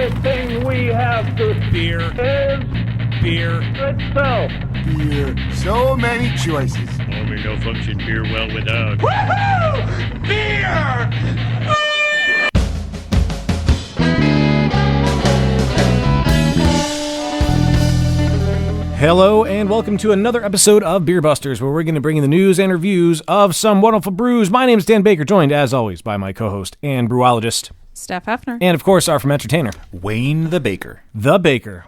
only thing we have to Beer. is Beer. itself. Beer. So many choices. Only no function beer well without. Woohoo! Beer! Hello and welcome to another episode of Beer Busters, where we're going to bring you the news and reviews of some wonderful brews. My name is Dan Baker, joined as always by my co-host and brewologist, Steph Hefner. and of course our from entertainer, Wayne the Baker.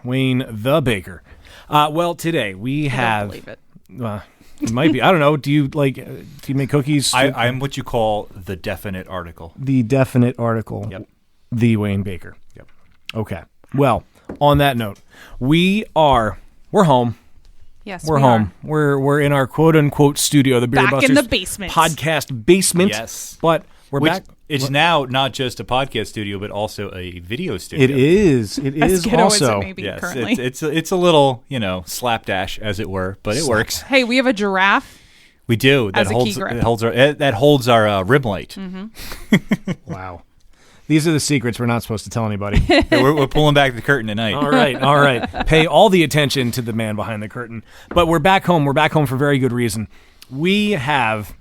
Wayne the Baker. Well, today we have. I don't believe it. It might be. I don't know. Do you make cookies? I'm what you call the definite article. The definite article. Yep. The Wayne Baker. Yep. Okay. Well, on that note, we're home. Yes, We're home. We're in our quote unquote studio, the Beer Back Busters in the basement. podcast basement. Yes. But we're back. It's now not just a podcast studio, but also a video studio. It is. It As is ghetto as it also. may be Yes, currently. it's a little, slapdash as it were, but it works. Hey, we have a giraffe. We do. As a key grip. That holds our rim light. Mm-hmm. Wow. These are the secrets we're not supposed to tell anybody. Yeah, we're pulling back the curtain tonight. All right. Pay all the attention to the man behind the curtain. But we're back home. We're back home for very good reason. We have,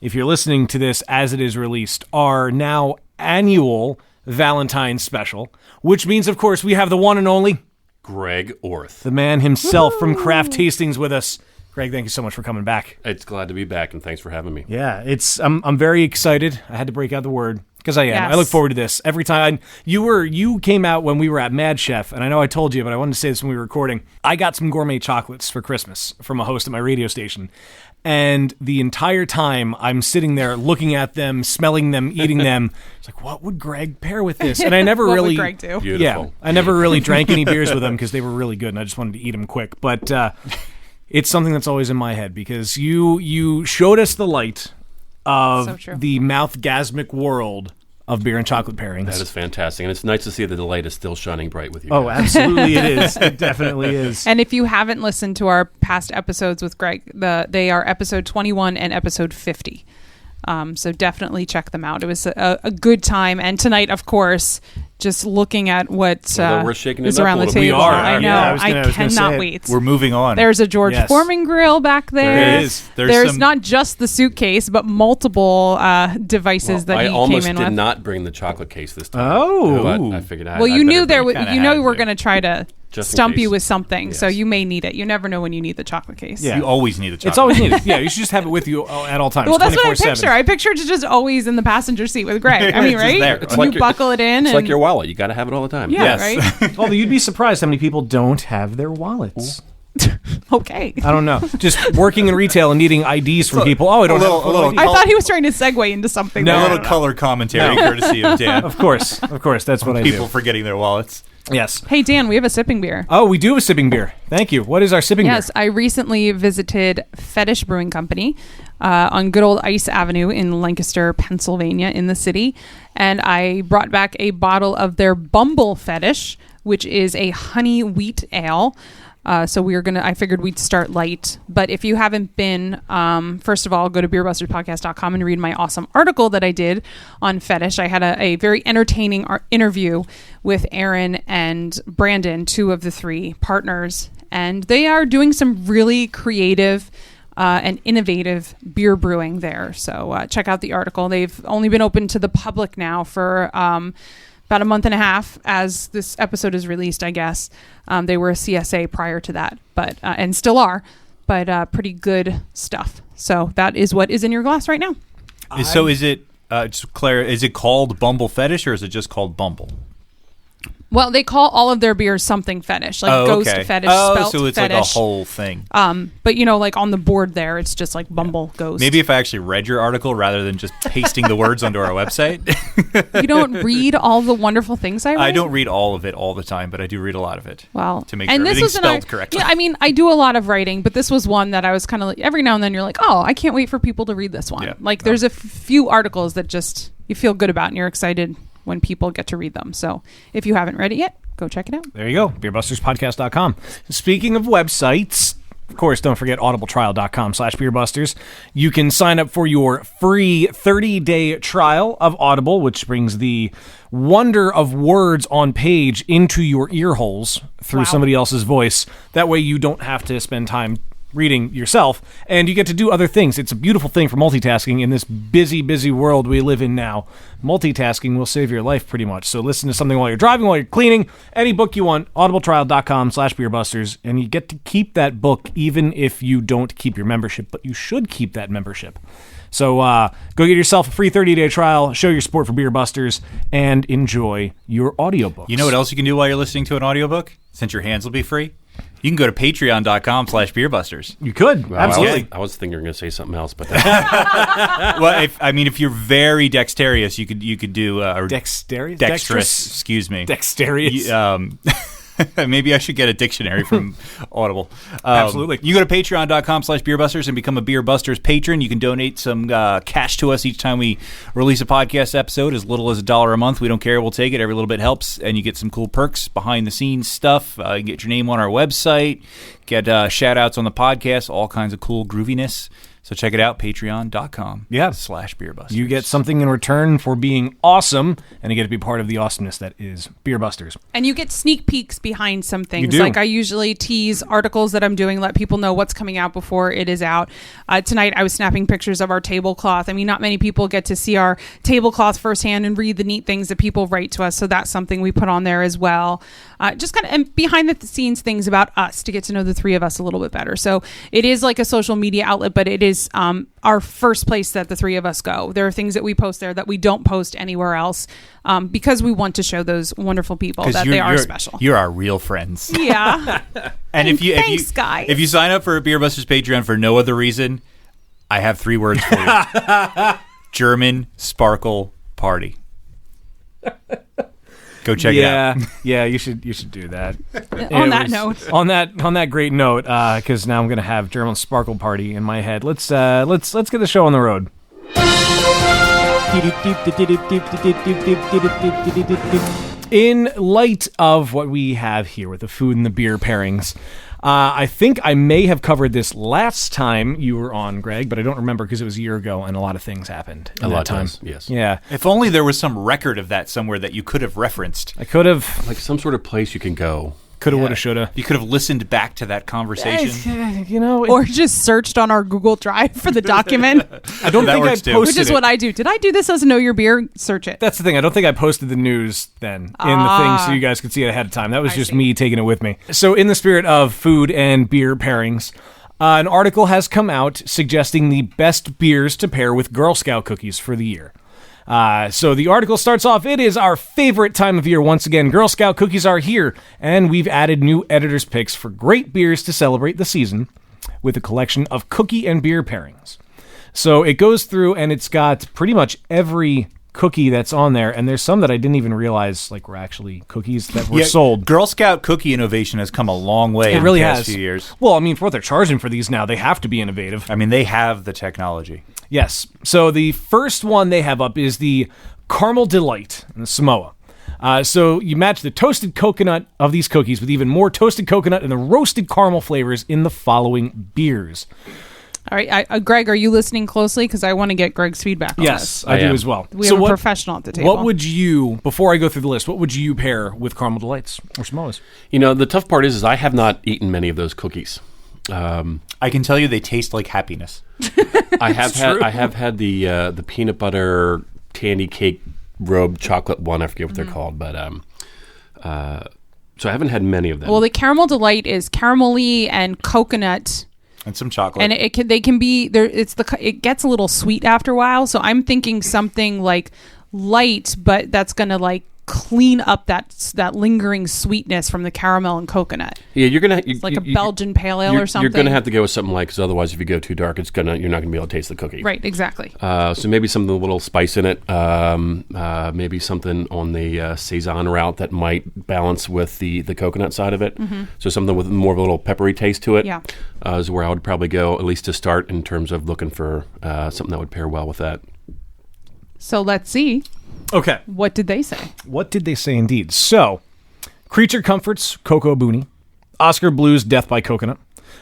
if you're listening to this as it is released, our now annual Valentine special, which means, of course, we have the one and only Greg Orth. the man himself from Craft Tastings with us. Greg, thank you so much for coming back. It's glad to be back, and thanks for having me. Yeah, I'm very excited. I had to break out the word because I am. Yes. I look forward to this every time. You came out when we were at Mad Chef, and I know I told you, but I wanted to say this when we were recording. I got some gourmet chocolates for Christmas from a host at my radio station, and the entire time I'm sitting there looking at them, smelling them, eating them. It's like, what would Greg pair with this? And I never What really would Greg do? Beautiful. Yeah, I never really drank any beers with them because they were really good, and I just wanted to eat them quick. But it's something that's always in my head because you showed us the light of So true. the mouthgasmic world of beer and chocolate pairings. That is fantastic, and it's nice to see that the light is still shining bright with you. Oh, guys. absolutely it is. It definitely is. And if you haven't listened to our past episodes with Greg, they are episode 21 and episode 50. So definitely check them out. It was a good time. And tonight, of course, just looking at what Although we're shaking it is up around a the little bit. table. We are. I know. Yeah, I was gonna say cannot it. wait. We're moving on. There's a George Yes. Foreman grill back there. There is. There's some- not just the suitcase, but multiple devices that I he almost came in did with. not bring the chocolate case this time. Oh. But I figured Well, you knew there. kinda You know had we were to. going to try to Just in stump case. you with something, so Yes. you may need it. You never know when you need the chocolate case. Yeah. You always need a chocolate. It's always needed. Yeah, you should just have it with you at all times. Well, that's what I 24/7. picture. I picture it just always in the passenger seat with Greg. I mean, It's just right? there. It's You like your- buckle it in. It's and, like your wallet. You got to have it all the time. Yeah, Yes. right? Although you'd be surprised how many people don't have their wallets. Okay. I don't know. Just working in retail and needing IDs from people. Oh, I don't a little- have a a little- ID. I thought he was trying to segue into something. No, A there. little color commentary courtesy of Dan. Of course. That's what I People do. forgetting their wallets. Yes. Hey, Dan, we have a sipping beer. Oh, we do have a sipping beer. Thank you. What is our sipping Yes, beer? I recently visited Fetish Brewing Company on good old Ice Avenue in Lancaster, Pennsylvania, in the city, and I brought back a bottle of their Bumble Fetish, which is a honey wheat ale. So I figured we'd start light. But if you haven't been, first of all, go to beerbusterspodcast.com and read my awesome article that I did on Fetish. I had a very entertaining interview with Aaron and Brandon, two of the three partners. And they are doing some really creative and innovative beer brewing there. So check out the article. They've only been open to the public now for about a month and a half as this episode is released, I guess. They were a CSA prior to that, but and still are, but pretty good stuff. So that is what is in your glass right now. So is it, just Claire, is it called Bumble Fetish or is it just called Bumble? Well, they call all of their beers something fetish, like ghost fetish, spelt so it's fetish. like a whole thing. But like on the board there, it's just like Bumble Ghost. Maybe if I actually read your article rather than just pasting the words onto our website. you don't read all the wonderful things I write. I don't read all of it all the time, but I do read a lot of it. Well, to make and sure this everything's was spelled correctly. Yeah, I mean, I do a lot of writing, but this was one that I was kind of like, every now and then you're like, oh, I can't wait for people to read this one. Yeah. Like, there's a few articles that just you feel good about and you're excited when people get to read them. So if you haven't read it yet, go check it out. There you go. Beerbusterspodcast.com. Speaking of websites, Of course, don't forget audibletrial.com/beerbusters. You can sign up for your free 30-day trial of Audible, which brings the wonder of words on page into your ear holes through somebody else's voice. That way you don't have to spend time reading yourself, and you get to do other things. It's a beautiful thing for multitasking in this busy, busy world we live in now. Multitasking will save your life pretty much. So listen to something while you're driving, while you're cleaning, any book you want, audibletrial.com/beerbusters, and you get to keep that book even if you don't keep your membership, but you should keep that membership. So go get yourself a free 30-day trial, show your support for Beer Busters, and enjoy your audiobooks. You know what else you can do while you're listening to an audiobook? Since your hands will be free? You can go to patreon.com/beerbusters. You could, Well, absolutely. I was thinking you were going to say something else, but Well, if you're very dexterous, you could do Dexterous? dexterous. Excuse me. Dexterous. Maybe I should get a dictionary from Audible. Absolutely. You go to patreon.com/beerbusters and become a Beer Busters patron. You can donate some cash to us each time we release a podcast episode, as little as $1 a month. We don't care. We'll take it. Every little bit helps, and you get some cool perks, behind-the-scenes stuff. You can get your name on our website, get shout-outs on the podcast, all kinds of cool grooviness. So check it out, patreon.com/beerbusters. You get something in return for being awesome, and you get to be part of the awesomeness that is Beer Busters. And you get sneak peeks behind some things. You do. Like I usually tease articles that I'm doing, let people know what's coming out before it is out. Tonight I was snapping pictures of our tablecloth. I mean, not many people get to see our tablecloth firsthand and read the neat things that people write to us. So that's something we put on there as well. Just kind of and behind the scenes things about us to get to know the three of us a little bit better. So it is like a social media outlet, but it is our first place that the three of us go. There are things that we post there that we don't post anywhere else because we want to show those wonderful people that they are special. You're our real friends. Yeah. And thanks, guys. if you sign up for a Beer Busters Patreon for no other reason, I have 3 words for you. German Sparkle Party. Go check it out. Yeah, you should do that. On that note. On that great note, because now I'm going to have German Sparkle Party in my head. Let's get the show on the road. In light of what we have here with the food and the beer pairings, I think I may have covered this last time you were on, Greg, but I don't remember because it was a year ago and a lot of things happened in that time. Yes. Yeah. If only there was some record of that somewhere that you could have referenced. I could have. like some sort of place you can go. Coulda, woulda, shoulda. You could have listened back to that conversation. You know, Or just searced on our Google Drive for the document, I don't That think I works too. posted which is it. what I do. Did I do this as a Know Your Beer? Search it. That's the thing. I don't think I posted the news then in the thing so you guys could see it ahead of time. That was just see. me taking it with me. So in the spirit of food and beer pairings, an article has come out suggesting the best beers to pair with Girl Scout cookies for the year. So the article starts off, it is our favorite time of year. Once again, Girl Scout cookies are here, and we've added new editor's picks for great beers to celebrate the season with a collection of cookie and beer pairings. So it goes through, and it's got pretty much every cookie that's on there, and there's some that I didn't even realize were actually cookies that were sold. Girl Scout cookie innovation has come a long way in really the past has. few years. Well, I mean, for what they're charging for these now, they have to be innovative. I mean, they have the technology. Yes. So the first one they have up is the Caramel Delight in the Samoa. So you match the toasted coconut of these cookies with even more toasted coconut and the roasted caramel flavors in the following beers. All right, Greg, are you listening closely? Because I want to get Greg's feedback on Yes, this. I do am. as well. We have a professional at the table. What would you, before I go through the list, what would you pair with Caramel Delights or Samoas? You know, the tough part is I have not eaten many of those cookies. I can tell you they taste like happiness. I have had the peanut butter candy cake robe chocolate one. I forget what they're called, but so I haven't had many of them. Well, the Caramel Delight is caramelly and coconut, And some chocolate. and they can be there. It gets a little sweet after a while. So I'm thinking something like light, but that's gonna like clean up that lingering sweetness from the caramel and coconut. yeah, you're gonna Like a Belgian pale ale or something. You're gonna have to go with something like, because otherwise, if you go too dark, you're not gonna be able to taste the cookie. Right, exactly. So maybe something with a little spice in it. Maybe something on the saison route that might balance with the coconut side of it. So something with more of a little peppery taste to it. Yeah. Is where I would probably go, at least to start, in terms of looking for something that would pair well with that. So let's see. Okay. What did they say? What did they say indeed? So, Creature Comforts, Cocoa Boonie. Oscar Blues, Death by Coconut.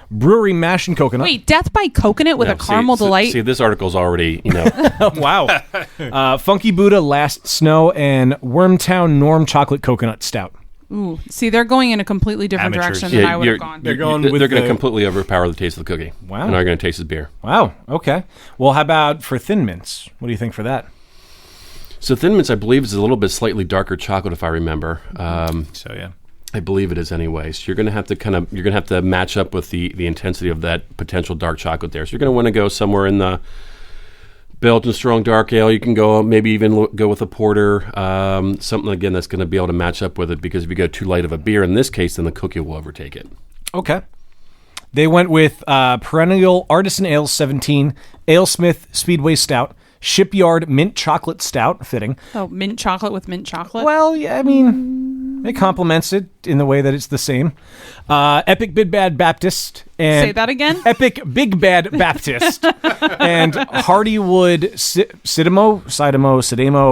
Brewery Mash and Coconut. Wait, Death by Coconut with No, a caramel delight? See, this article's already, Wow. Funky Buddha Last Snow and Wormtown Norm Chocolate Coconut Stout. Ooh, see, they're going in a completely different Amateurs. direction than I would have gone. They're going with They're going to the- completely overpower the taste of the cookie. Wow. And are going to taste as beer. Wow. Okay. Well, how about for Thin Mints? What do you think for that? So Thin Mints, I believe, is a little bit slightly darker chocolate, if I remember. So yeah. I believe it is anyway. So you're going to have to match up with the intensity of that potential dark chocolate there. So you're going to want to go somewhere in the Belgian strong dark ale. You can go maybe even go with a porter, something again that's going to be able to match up with it. Because if you go too light of a beer in this case, then the cookie will overtake it. Okay. They went with Perennial Artisan Ale 17, AleSmith Speedway Stout, Shipyard Mint Chocolate Stout, fitting. Oh, mint chocolate with mint chocolate? Well, yeah, I mean, it complements it in the way that it's the same. Epic Big Bad Baptist and Say that again? Epic Big Bad Baptist and Hardywood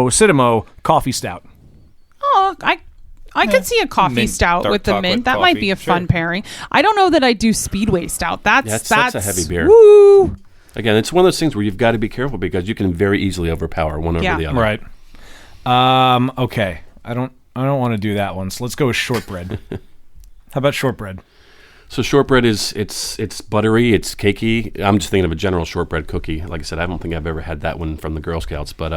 Sidamo Coffee Stout. Oh, I could see a coffee Mint, stout dark with the mint. chocolate That might coffee, be a fun sure. pairing. I don't know that I do Speedway Stout. That's a heavy beer. Woo! Again, it's one of those things where you've got to be careful because you can very easily overpower one over Yeah. the other. Right. Okay. I don't want to do that one. So let's go with shortbread. How about shortbread? So shortbread it's buttery, it's cakey. I'm just thinking of a general shortbread cookie. Like I said, I don't think I've ever had that one from the Girl Scouts, but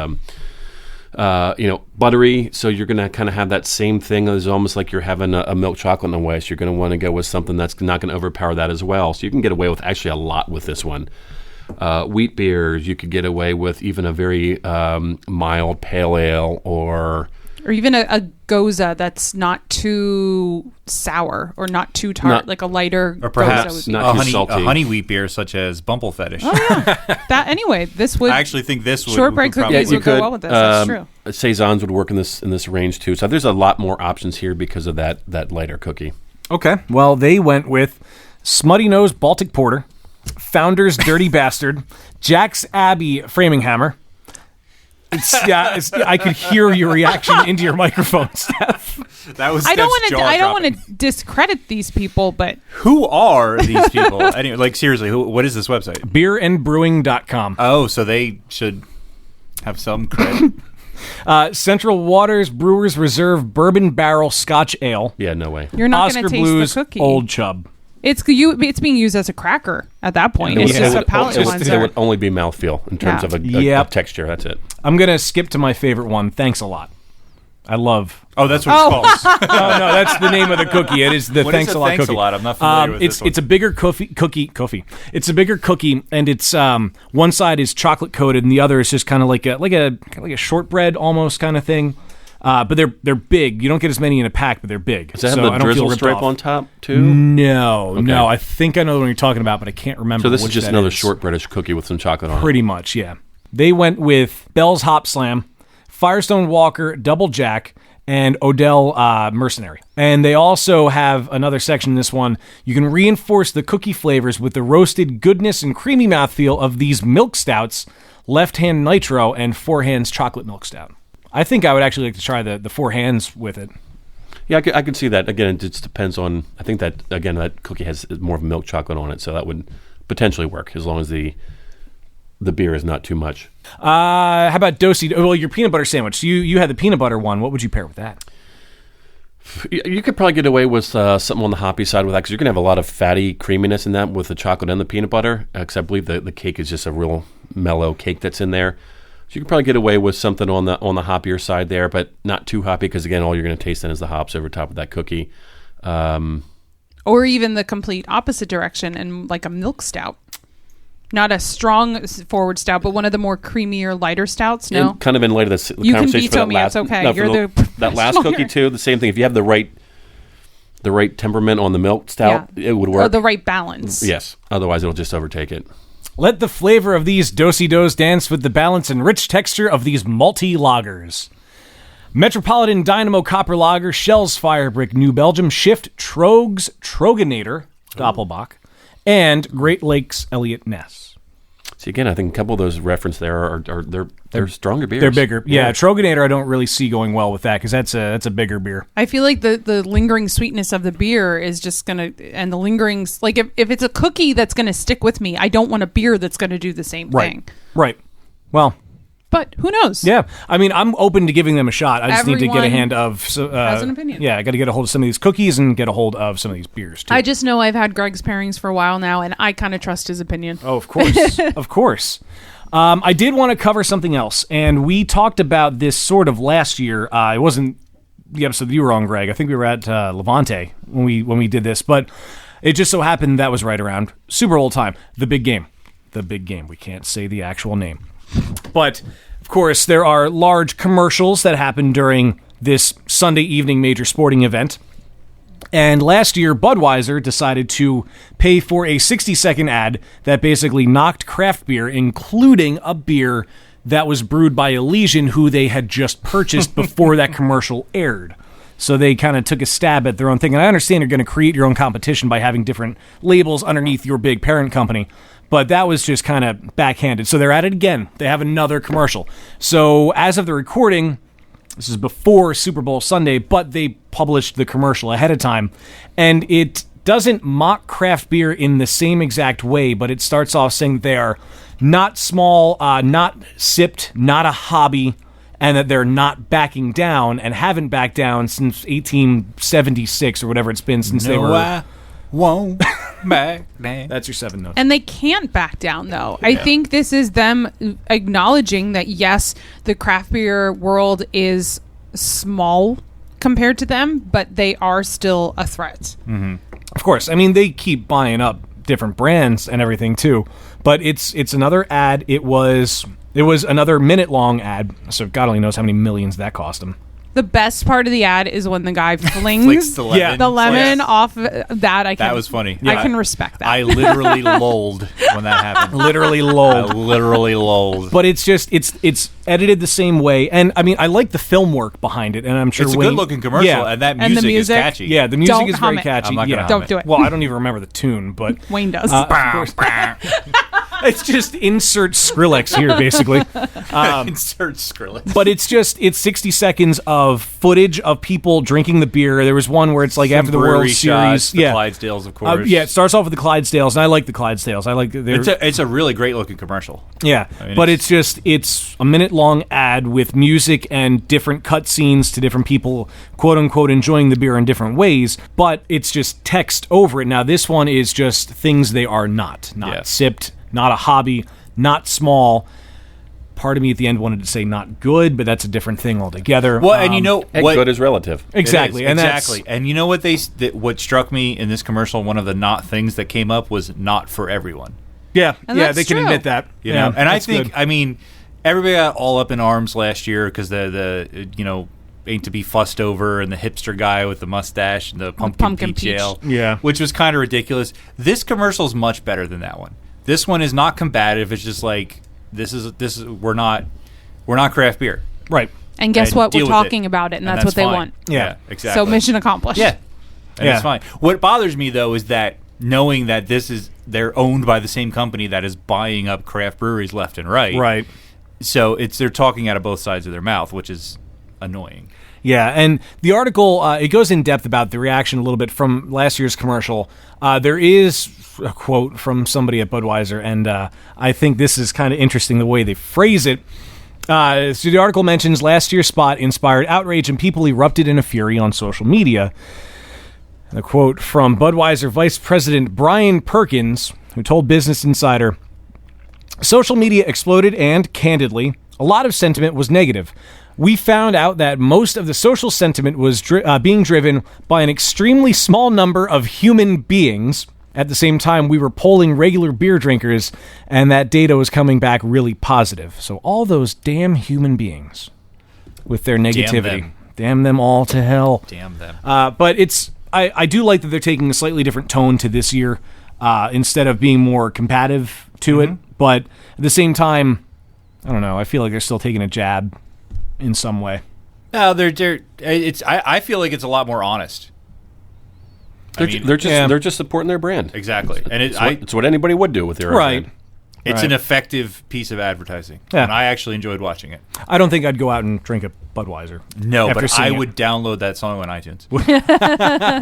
buttery. So you're going to kind of have that same thing. It's almost like you're having a milk chocolate in a way. So you're going to want to go with something that's not going to overpower that as well. So you can get away with actually a lot with this one. Wheat beers, you could get away with even a very mild pale ale or even a goza that's not too sour or not too tart, like a lighter Or perhaps goza. not too a salty. honey wheat beer such as Bumble Fetish. That anyway, this would I actually think this would shortbread would cookies probably would go well with this. That's true. Saisons would work in this range too. So there's a lot more options here because of that lighter cookie. Okay. Well, they went with Smutty Nose Baltic Porter, Founder's Dirty Bastard, Jack's Abbey Framing Hammer. I could hear your reaction into your microphone, Steph. That was I don't Steph's want jaw-dropping. to discredit these people, but Who are these people? Anyway, like seriously, what is this website? Beerandbrewing.com. Oh, so they should have some credit. Central Waters Brewers Reserve Bourbon Barrel Scotch Ale. Yeah, no way. you're not Oscar going to taste Blues the cookie. Old Chub. It's being used as a cracker at that point. It It's would- just it a would- palate it would- cleanser. It would only be mouthfeel in terms Yeah. of a Yep. texture. That's it. I'm going to skip to my favorite one. Thanks a lot. I love. Oh, that's what it's called. No, that's the name of the cookie. It is the What Thanks is a a Lot Thanks cookie. a Lot? I'm not familiar with this one. It's a bigger cookie. It's a bigger cookie, and it's one side is chocolate coated, and the other is just kind of like a shortbread almost kind of thing. But they're big. You don't get as many in a pack, but they're big. Does that So have I the don't feel drizzle ripped stripe off. on top too? No. I think I know the one you're talking about, but I can't remember. So this is which just that another is. shortbreadish cookie with some chocolate on it. Pretty much, yeah. They went with Bell's Hop Slam, Firestone Walker, Double Jack, and Odell Mercenary. And they also have another section in this one. You can reinforce the cookie flavors with the roasted goodness and creamy mouthfeel of these milk stouts, Left Hand Nitro, and Four Hands Chocolate Milk Stout. I think I would actually like to try the Four Hands with it. Yeah, I could see that. Again, it just depends on. I think that again that cookie has more of milk chocolate on it, so that would potentially work as long as the beer is not too much. How about Dosey? Well, your peanut butter sandwich. You had the peanut butter one. What would you pair with that? You could probably get away with something on the hoppy side with that because you're gonna have a lot of fatty creaminess in that with the chocolate and the peanut butter. Because I believe the cake is just a real mellow cake that's in there. So you could probably get away with something on the hoppier side there, but not too hoppy because again, all you're going to taste then is the hops over top of that cookie. Or even the complete opposite direction and like a milk stout. Not a strong forward stout, but one of the more creamier, lighter stouts. No, And kind of in light of this You can conversation veto for that me, last, it's okay. no, for You're that last professional cookie here. too. The same thing. If you have the right temperament on the milk stout, it would work. Or the right balance. Yes. Otherwise, it'll just overtake it. Let the flavor of these Dosey-Dos dance with the balance and rich texture of these malty lagers. Metropolitan Dynamo Copper Lager, Shell's Firebrick, New Belgium, Shift, Trogs, Troganator, Doppelbock, and Great Lakes Elliott Ness. See, again, I think a couple of those referenced there are they're stronger beers. They're bigger. Yeah, Troganator I don't really see going well with that because that's a bigger beer. I feel like the lingering sweetness of the beer is just going to, and the lingering, like if it's a cookie that's going to stick with me, I don't want a beer that's going to do the same thing. Right. Well, but who knows? Yeah. I mean, I'm open to giving them a shot. I just need to get a hand of... has an opinion. Yeah, I got to get a hold of some of these cookies and get a hold of some of these beers, too. I just know I've had Greg's pairings for a while now, and I kind of trust his opinion. Oh, of course. Of course. I did want to cover something else, and we talked about this sort of last year. It wasn't the episode that you were on, Greg. I think we were at Levante when we did this, but it just so happened that was right around Super Bowl time. The big game. The big game. We can't say the actual name. But, of course, there are large commercials that happen during this Sunday evening major sporting event. And last year, Budweiser decided to pay for a 60-second ad that basically knocked craft beer, including a beer that was brewed by Elysian, who they had just purchased before that commercial aired. So they kind of took a stab at their own thing. And I understand you're going to create your own competition by having different labels underneath your big parent company. But that was just kind of backhanded. So they're at it again. They have another commercial. So as of the recording, this is before Super Bowl Sunday, but they published the commercial ahead of time. And it doesn't mock craft beer in the same exact way, but it starts off saying that they are not small, not sipped, not a hobby, and that they're not backing down and haven't backed down since 1876 or whatever it's been since they were... Won't back down. That's your 7 notes. And they can't back down, though. I think this is them acknowledging that, yes, the craft beer world is small compared to them, but they are still a threat. Mm-hmm. Of course. I mean, they keep buying up different brands and everything, too. But it's another ad. It was another minute-long ad, so God only knows how many millions that cost them. The best part of the ad is when the guy flings the lemon, the lemon off that. That was funny. I can respect that. I literally lolled when that happened. Literally lolled. I literally lolled. But it's just it's edited the same way, and I mean I like the film work behind it, and I'm sure it's a good-looking commercial, and that music, is catchy. Yeah, the music Don't is hum very it. catchy. I'm not gonna Don't do it. Well, I don't even remember the tune, but Wayne does. it's just insert Skrillex here, basically. Insert Skrillex. But it's 60 seconds of footage of people drinking the beer. There was one where it's like after the World Series. The Clydesdales, of course. It starts off with the Clydesdales, and I like the Clydesdales. I like it's a really great looking commercial. Yeah, I mean, but it's a minute-long ad with music and different cutscenes to different people, quote-unquote, enjoying the beer in different ways, but it's just text over it. Now, this one is just things they are not sipped, not a hobby, not small. Part of me at the end wanted to say not good, but that's a different thing altogether. Well, and you know what? Good is relative. Exactly. And you know what what struck me in this commercial, one of the not things that came up was not for everyone. Yeah, and they can admit that. You know? And I think, I mean, everybody got all up in arms last year because the ain't to be fussed over and the hipster guy with the mustache and the pumpkin peach ale. Yeah. Which was kind of ridiculous. This commercial is much better than that one. This one is not combative. It's just like, this is we're not craft beer. Right. And guess what? We're talking about it, and that's what they want. Yeah, exactly. So mission accomplished. Yeah. And it's fine. What bothers me, though, is that knowing that they're owned by the same company that is buying up craft breweries left and right. Right. So they're talking out of both sides of their mouth, which is annoying. Yeah, and the article, it goes in depth about the reaction a little bit from last year's commercial. There is a quote from somebody at Budweiser, and I think this is kind of interesting the way they phrase it. So the article mentions last year's spot inspired outrage and people erupted in a fury on social media. And a quote from Budweiser Vice President Brian Perkins, who told Business Insider, "Social media exploded and, candidly, a lot of sentiment was negative. We found out that most of the social sentiment was being driven by an extremely small number of human beings. At the same time, we were polling regular beer drinkers, and that data was coming back really positive. So all those damn human beings with their negativity. Damn them all to hell. Damn them. But I do like that they're taking a slightly different tone to this year instead of being more combative to it. But at the same time, I don't know. I feel like they're still taking a jab in some way. No, I feel like it's a lot more honest. They're just supporting their brand. Exactly, and it's what anybody would do with their right. brand. It's Right. an effective piece of advertising, Yeah. and I actually enjoyed watching it. I don't think I'd go out and drink a Budweiser. No, after but seeing I it. would download that song on iTunes.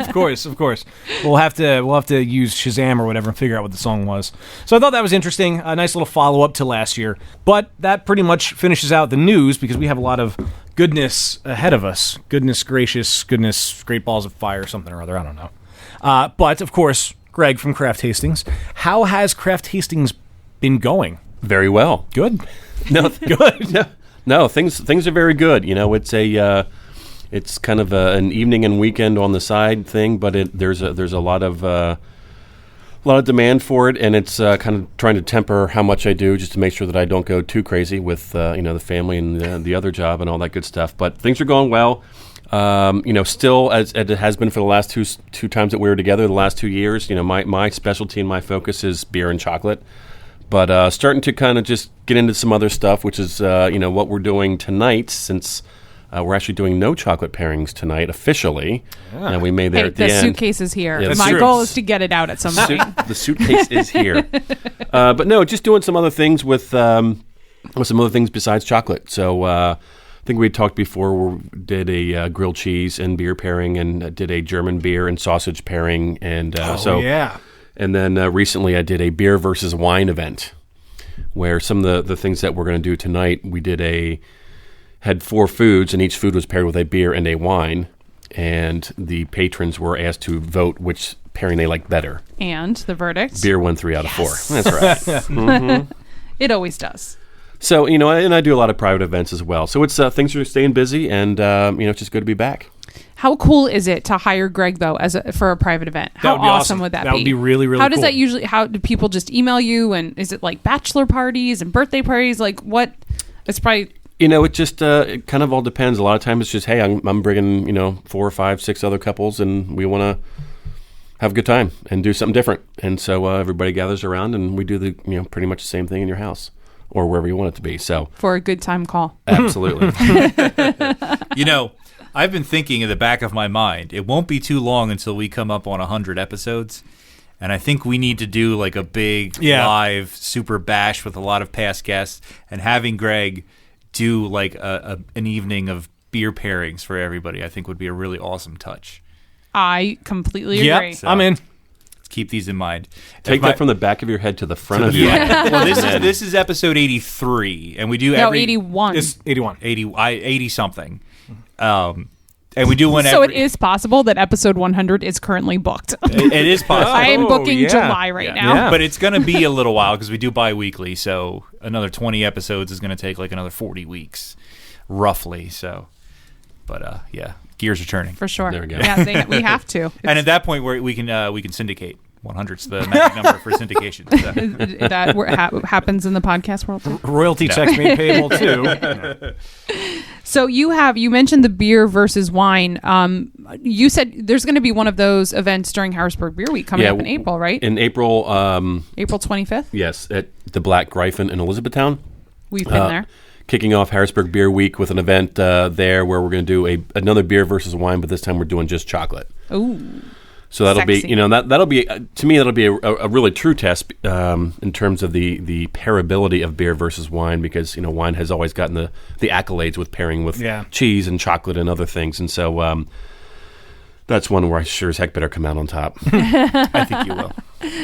Of course. We'll have to use Shazam or whatever and figure out what the song was. So I thought that was interesting. A nice little follow up to last year. But that pretty much finishes out the news because we have a lot of goodness ahead of us. Goodness gracious, goodness, great balls of fire, something or other. I don't know. But of course, Greg from Craft Hastings. How has Craft Hastings been going? Very well. Good. No, Good. no, things are very good. It's kind of an evening and weekend on the side thing, but there's a lot of demand for it, and it's kind of trying to temper how much I do just to make sure that I don't go too crazy with the family and the other job and all that good stuff. But things are going well. Still as it has been for the last two times that we were together, the last 2 years. My specialty and my focus is beer and chocolate. But starting to kind of just get into some other stuff, which is, what we're doing tonight, since we're actually doing no chocolate pairings tonight officially. Yeah. And we made there Hey, at the the end. suitcase is here. Yeah, My true. goal is to get it out at some point. The suitcase is here. But no, just doing some other things with some other things besides chocolate. So I think we talked before, we did a grilled cheese and beer pairing, and did a German beer and sausage pairing. And yeah. And then recently I did a beer versus wine event where some of the things that we're going to do tonight, we had 4 foods, and each food was paired with a beer and a wine. And the patrons were asked to vote which pairing they liked better. And the verdict? Beer won 3 out of 4. That's right. It always does. So, and I do a lot of private events as well. So it's things are staying busy, and it's just good to be back. How cool is it to hire Greg though for a private event? How would be awesome awesome. would that be? That would be really, really How does cool. that usually? How do people just email you? And is it like bachelor parties and birthday parties? Like what? It's probably. It just it kind of all depends. A lot of times it's just, hey, I'm bringing 4 or 5, 6 other couples, and we want to have a good time and do something different. And so everybody gathers around, and we do the pretty much the same thing in your house or wherever you want it to be. So For a good time call. absolutely. I've been thinking in the back of my mind, it won't be too long until we come up on 100 episodes. And I think we need to do like a big live super bash with a lot of past guests, and having Greg do like an evening of beer pairings for everybody, I think would be a really awesome touch. I completely agree. So- I'm in. Let's keep these in mind. Take that from the back of your head to the front of your head. Yeah. Well, this is episode 83, and we do No, every 81. It's 81. 80 something. And we do one So every. it is possible that episode 100 is currently booked. It is possible. I am booking yeah. July right now. Yeah. But it's going to be a little while because we do bi-weekly, so another 20 episodes is going to take like another 40 weeks, roughly. So, but gears are turning. For sure. There we go. Yeah, we have to. And at that point, we can syndicate. 100's the magic number for syndication. So. That happens in the podcast world. Royalty checks made payable too. So you mentioned the beer versus wine. You said there's going to be one of those events during Harrisburg Beer Week coming up in April, right? In April, April 25th. yes, at the Black Gryphon in Elizabethtown. We've been there. Kicking off Harrisburg Beer Week with an event there where we're going to do another beer versus wine, but this time we're doing just chocolate. Ooh. So that'll Sexy. be, that'll be, to me, that'll be a really true test in terms of the pairability of beer versus wine, because, wine has always gotten the accolades with pairing with cheese and chocolate and other things. And so that's one where I sure as heck better come out on top. I think you will.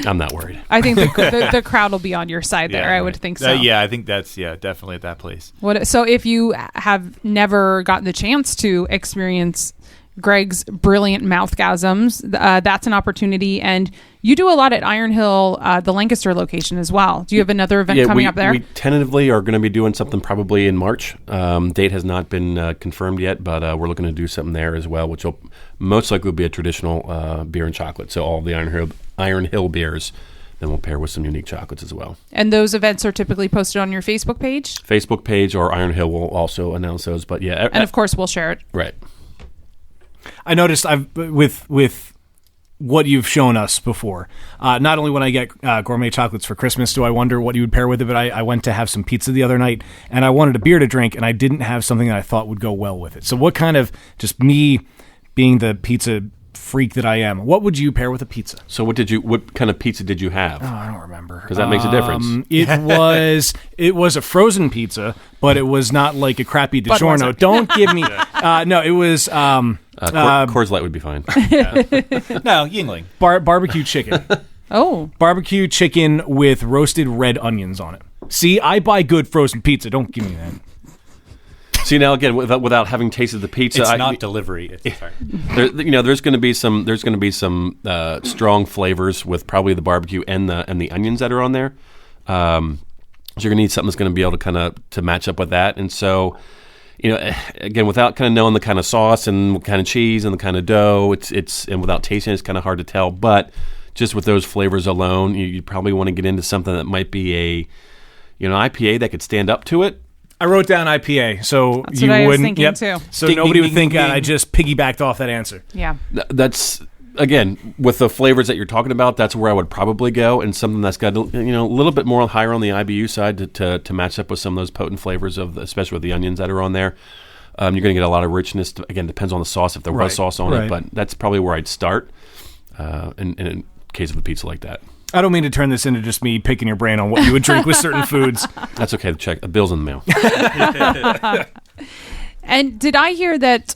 I'm not worried. I think the crowd will be on your side there. I would think so. I think that's definitely at that place. So if you have never gotten the chance to experience Greg's brilliant mouthgasms, that's an opportunity. And you do a lot at Iron Hill, the Lancaster location as well. Do you have another event coming up there? We tentatively are going to be doing something probably in March. Date has not been confirmed yet, but we're looking to do something there as well, which will most likely be a traditional beer and chocolate. So all of the Iron Hill beers, then we'll pair with some unique chocolates as well. And those events are typically posted on your Facebook page? Facebook page, or Iron Hill will also announce those. But yeah. And of course, we'll share it. Right. I noticed with what you've shown us before. Not only when I get gourmet chocolates for Christmas do I wonder what you would pair with it, but I went to have some pizza the other night, and I wanted a beer to drink, and I didn't have something that I thought would go well with it. So what kind of, just me being the pizza freak that I am. What would you pair with a pizza? So what kind of pizza did you have? Oh, I don't remember. Because that makes a difference. It was a frozen pizza, but it was not like a crappy DiGiorno. Budweiser. Don't give me. No, it was Coors Light would be fine. No, Yingling. Barbecue chicken. Oh, Barbecue chicken with roasted red onions on it. See, I buy good frozen pizza. Don't give me that. See, now again, without having tasted the pizza, It's not delivery. Sorry. there's going to be some strong flavors with probably the barbecue and the onions that are on there. So you're going to need something that's going to be able to match up with that. And so, again, without kind of knowing the kind of sauce and what kind of cheese and the kind of dough, it's and without tasting, it's kind of hard to tell. But just with those flavors alone, you probably want to get into something that might be an IPA that could stand up to it. I wrote down IPA, so That's you what I was wouldn't. thinking, too. So Ding, nobody ding, would ding, think ding. I just piggybacked off that answer. yeah. That's again with the flavors that you're talking about. That's where I would probably go, and something that's got a little bit more higher on the IBU side to match up with some of those potent flavors especially with the onions that are on there. You're going to get a lot of richness. Again, depends on the sauce if there was sauce on it, but that's probably where I'd start. In case of a pizza like that. I don't mean to turn this into just me picking your brain on what you would drink with certain foods. That's okay. The bill's in the mail. And did I hear that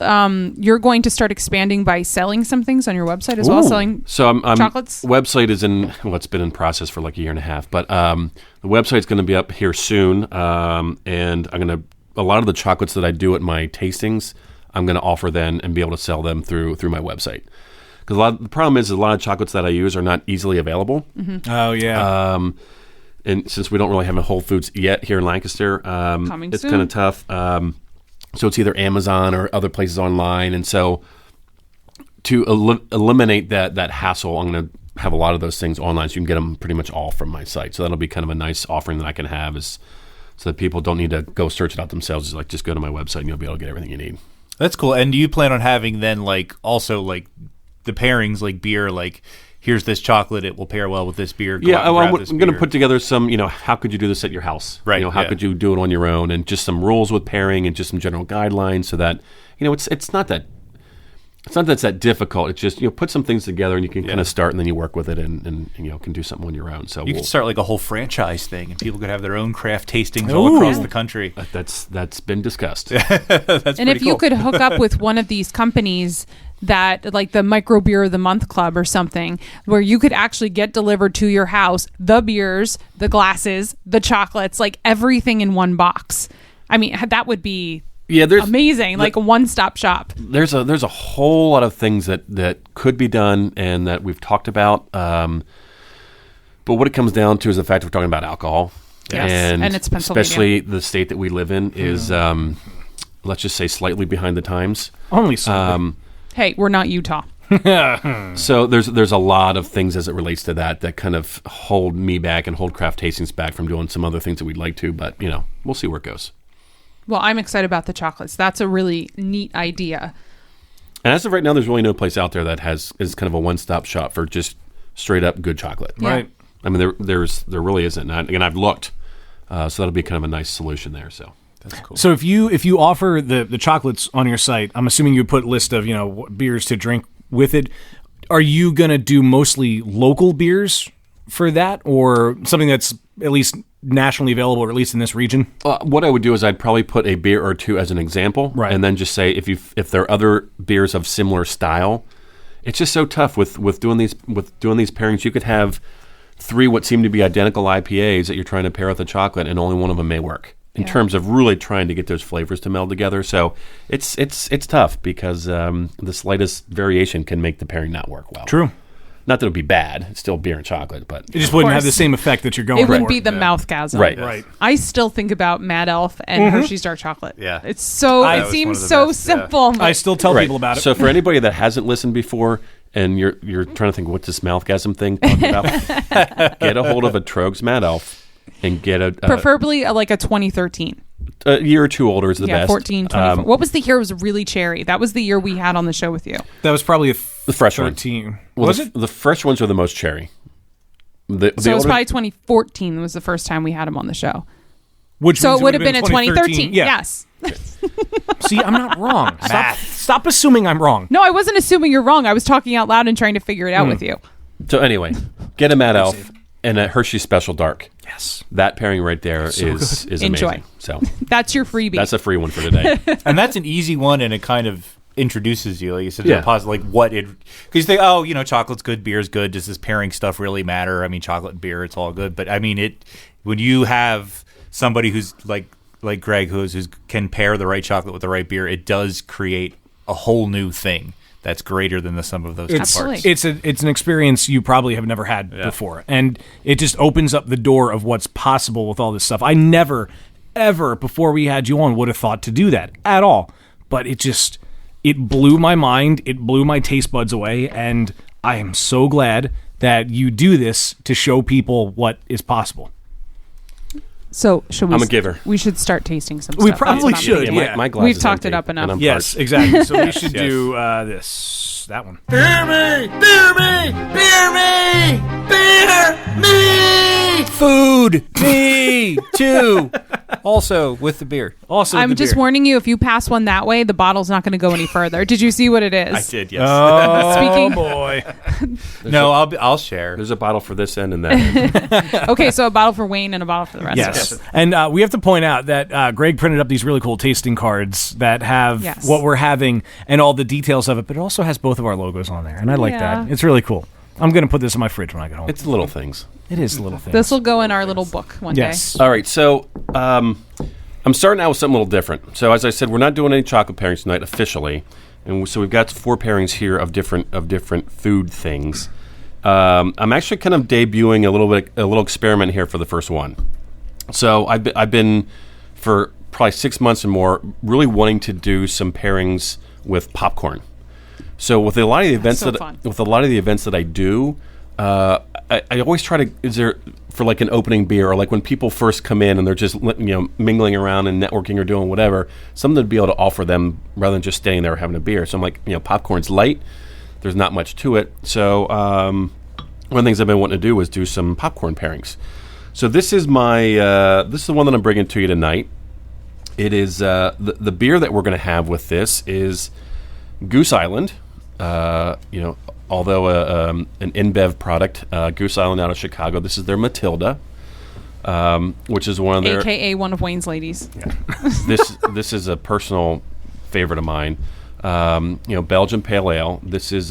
you're going to start expanding by selling some things on your website as well? Selling chocolates? Website is it's been in process for like a year and a half, but the website's going to be up here soon, and a lot of the chocolates that I do at my tastings, I'm going to offer then and be able to sell them through my website. Because the problem is a lot of chocolates that I use are not easily available. Mm-hmm. Oh, yeah. And since we don't really have a Whole Foods yet here in Lancaster, it's kind of tough. So it's either Amazon or other places online. And so to eliminate that hassle, I'm going to have a lot of those things online so you can get them pretty much all from my site. So that'll be kind of a nice offering that I can have so that people don't need to go search it out themselves. Just go to my website and you'll be able to get everything you need. That's cool. And do you plan on having then also the pairings, like beer, like here's this chocolate, it will pair well with this beer. I'm going to put together some, how could you do this at your house? Right. How could you do it on your own, and just some rules with pairing and just some general guidelines so that, it's not that it's that difficult. It's just, put some things together and you can kind of start and then you work with it and can do something on your own. So you could start like a whole franchise thing and people could have their own craft tastings all across the country. That's been discussed. That's and if cool. you could hook up with one of these companies that like the Micro Beer of the Month Club or something, where you could actually get delivered to your house the beers, the glasses, the chocolates, like everything in one box. I mean, that would be amazing, like a one-stop shop. There's a whole lot of things that could be done and that we've talked about. But what it comes down to is the fact we're talking about alcohol. Yes, and it's Pennsylvania. Especially the state that we live in is, let's just say, slightly behind the times. Only slightly. Hey, we're not Utah. So there's a lot of things as it relates to that kind of hold me back and hold craft tastings back from doing some other things that we'd like to. But, we'll see where it goes. Well, I'm excited about the chocolates. That's a really neat idea. And as of right now, there's really no place out there that is kind of a one-stop shop for just straight up good chocolate. Yeah. Right. I mean, there really isn't. And I've looked, so that'll be kind of a nice solution there. So that's cool. So if you offer the chocolates on your site, I'm assuming you put a list of beers to drink with it. Are you gonna do mostly local beers for that, or something that's at least nationally available, or at least in this region? What I would do is I'd probably put a beer or two as an example, right, and then just say if there are other beers of similar style. It's just so tough with doing these pairings. You could have 3 what seem to be identical IPAs that you're trying to pair with a chocolate, and only one of them may work in terms of really trying to get those flavors to meld together. So it's tough because the slightest variation can make the pairing not work well. True. Not that it would be bad. It's still beer and chocolate, but it just wouldn't have the same effect that you're going for. It wouldn't be the mouthgasm. Right. I still think about Mad Elf and Hershey's Dark Chocolate. Yeah. It seems so simple. I still tell people about it. So for anybody that hasn't listened before and you're trying to think, what's this mouthgasm thing talking about? Get a hold of a Trogs Mad Elf and get preferably like a 2013. A year or two older is the best. 14, 24. What was the year? It was really cherry. That was the year we had on the show with you. That was probably the fresh 13. One. Well, Was it? The fresh ones are the most cherry. So it was probably 2014 was the first time we had him on the show. Which so it would have been a 2013. Yeah. Yes. See, I'm not wrong. Stop Stop assuming I'm wrong. No, I wasn't assuming you're wrong. I was talking out loud and trying to figure it out with you. So anyway, get a Mad Elf and a Hershey Special Dark. Yes. That pairing right there is amazing. Enjoy. So That's your freebie. that's a free one for today. And that's an easy one, and it kind of introduces you, like you said, Yeah. like what it, because you think, oh, chocolate's good, beer's good. Does this pairing stuff really matter? I mean, chocolate and beer, it's all good. But I mean, when you have somebody who's like Greg, who can pair the right chocolate with the right beer, it does create a whole new thing that's greater than the sum of those two parts. It's an experience you probably have never had before, and it just opens up the door of what's possible with all this stuff. I never, ever before we had you on would have thought to do that at all, but it blew my mind. It blew my taste buds away, and I am so glad that you do this to show people what is possible. So should we? I'm a giver. We should start tasting some. We stuff. probably That's what I'm should. thinking. Yeah. My glass We've is talked empty, it up enough. and I'm Yes, parched. exactly. So we should Yes. do that one. Food, me too. Also with the beer. Also, I'm the just beer. warning you. If you pass one that way, the bottle's not going to go any further. Did you see what it is? I did, yes. Oh Speaking- boy! No, I'll share. There's a bottle for this end and that end. Okay, so a bottle for Wayne and a bottle for the rest of Yes, us. and we have to point out that Greg printed up these really cool tasting cards that have Yes. what we're having and all the details of it, but it also has both of our logos on there, and I like Yeah. that. It's really cool. I'm going to put this in my fridge when I get home. It's little things. It is a little thing. This will go in our little book one Yes. All right, so I'm starting out with something a little different. So as I said, we're not doing any chocolate pairings tonight officially, and so we've got 4 pairings here of different food things. I'm actually kind of debuting a little experiment here for the first one. So I've been for probably 6 months or more really wanting to do some pairings with popcorn. So with a lot of the events so fun. that I do, I always try to, is there for like an opening beer or like when people first come in and they're just mingling around and networking or doing whatever, something to be able to offer them rather than just staying there having a beer. So I'm like, popcorn's light, there's not much to it. So one of the things I've been wanting to do is do some popcorn pairings. So this is this is the one that I'm bringing to you tonight. It is the beer that we're going to have with this is Goose Island. Although an InBev product, Goose Island out of Chicago. This is their Matilda, which is one of their AKA one of Wayne's ladies. this is a personal favorite of mine. Belgian Pale Ale. This is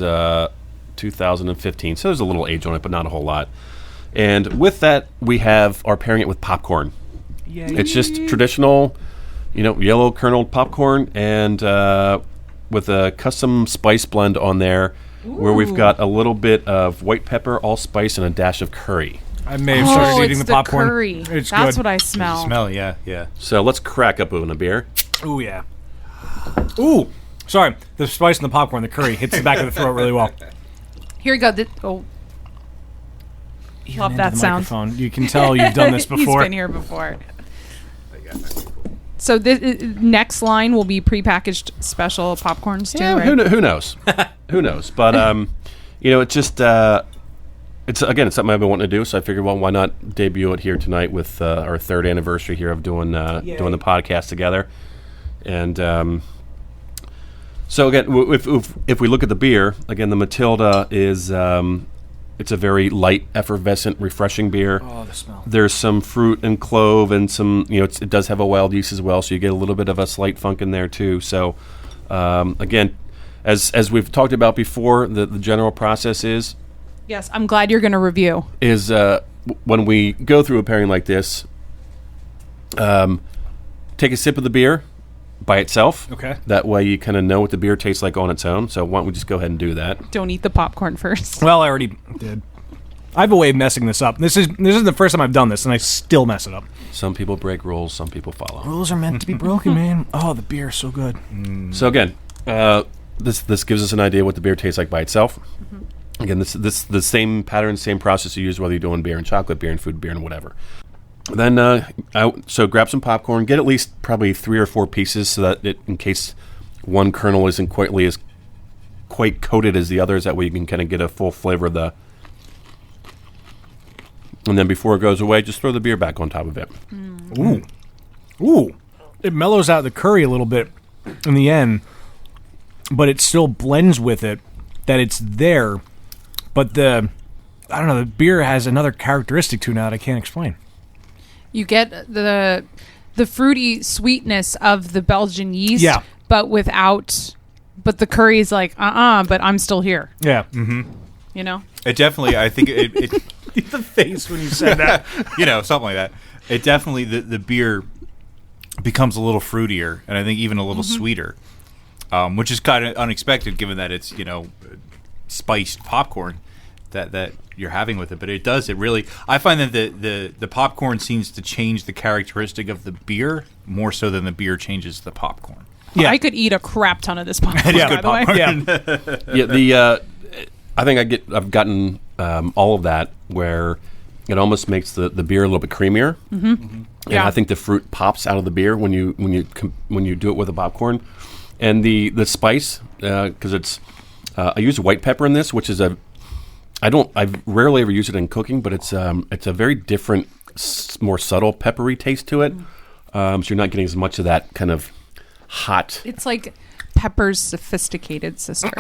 2015, so there's a little age on it, but not a whole lot. And with that, we are pairing it with popcorn. It's just traditional, yellow kernel popcorn, and with a custom spice blend on there, where we've got a little bit of white pepper, allspice, and a dash of curry. I may have started eating it's the popcorn. curry. It's That's good. what I smell. Smell, yeah. So let's crack up open a beer. Ooh, yeah. Ooh, sorry. The spice and the popcorn, the curry hits the back of the throat really well. Here we go. Love Into that the sound. microphone. You can tell you've done this before. He's been here before. So this next line will be prepackaged special popcorns too, Yeah, right? who knows? Who knows? But it's just it's something I've been wanting to do. So I figured, well, why not debut it here tonight with our 3rd anniversary here of doing the podcast together. And so again, if we look at the beer, again, the Matilda is it's a very light, effervescent, refreshing beer. Oh, the smell. There's some fruit and clove and some, it does have a wild yeast as well, so you get a little bit of a slight funk in there too. So again, as we've talked about before, the general process is Yes, I'm glad you're going to review. when we go through a pairing like this, take a sip of the beer by itself. Okay. That way you kind of know what the beer tastes like on its own. So why don't we just go ahead and do that? Don't eat the popcorn first. Well, I already did. I have a way of messing this up. This is the first time I've done this, and I still mess it up. Some people break rules, some people follow. Rules are meant to be broken, man. Oh, the beer is so good. So again, this gives us an idea what the beer tastes like by itself. Again, this the same pattern, same process you use whether you're doing beer and chocolate, beer and food, beer and whatever. Then so grab some popcorn, get at least probably 3 or 4 pieces so that in case one kernel isn't quite coated as the others, that way you can kind of get a full flavor of the. And then before it goes away, just throw the beer back on top of it. Ooh. It mellows out the curry a little bit in the end. but it still blends with it, that it's there. But the beer has another characteristic to it now that I can't explain. You get the fruity sweetness of the Belgian yeast, but but the curry is like, but I'm still here. Yeah. Mm-hmm. You know? It definitely, I think it The face when you said that. Something like that. It definitely, the beer becomes a little fruitier, and I think even a little sweeter, which is kind of unexpected given that it's, spiced popcorn that you're having with it. But it really, I find that the popcorn seems to change the characteristic of the beer more so than the beer changes the popcorn. Yeah. I could eat a crap ton of this popcorn, by the way. I think I've gotten all of that where it almost makes the beer a little bit creamier. Mm-hmm. Mm-hmm. And I think the fruit pops out of the beer when you do it with the popcorn, and the spice, because it's I use white pepper in this, which is I've rarely ever used it in cooking, but it's a very different, more subtle peppery taste to it. So you're not getting as much of that kind of hot. It's like Pepper's sophisticated sister.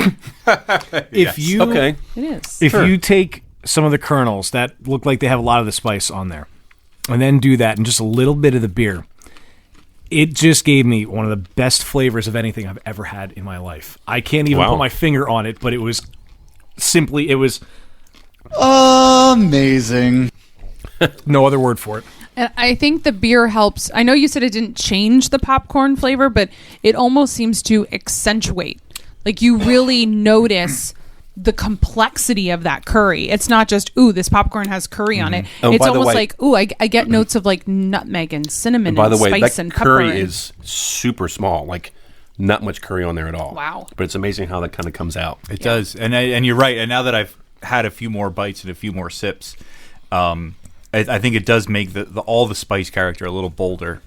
It is. If you take some of the kernels that look like they have a lot of the spice on there, and then do that and just a little bit of the beer, it just gave me one of the best flavors of anything I've ever had in my life. I can't even put my finger on it, but it was amazing. No other word for it. And I think the beer helps. I know you said it didn't change the popcorn flavor, but it almost seems to accentuate. Like you really notice the complexity of that curry. It's not just, this popcorn has curry on it. Oh, it's almost like, I get notes of like nutmeg and cinnamon and, by the way, spice that and pepper. curry is super small, like not much curry on there at all. Wow. But it's amazing how that kind of comes out. It does. And you're right. And now that I've had a few more bites and a few more sips, I think it does make all the spice character a little bolder,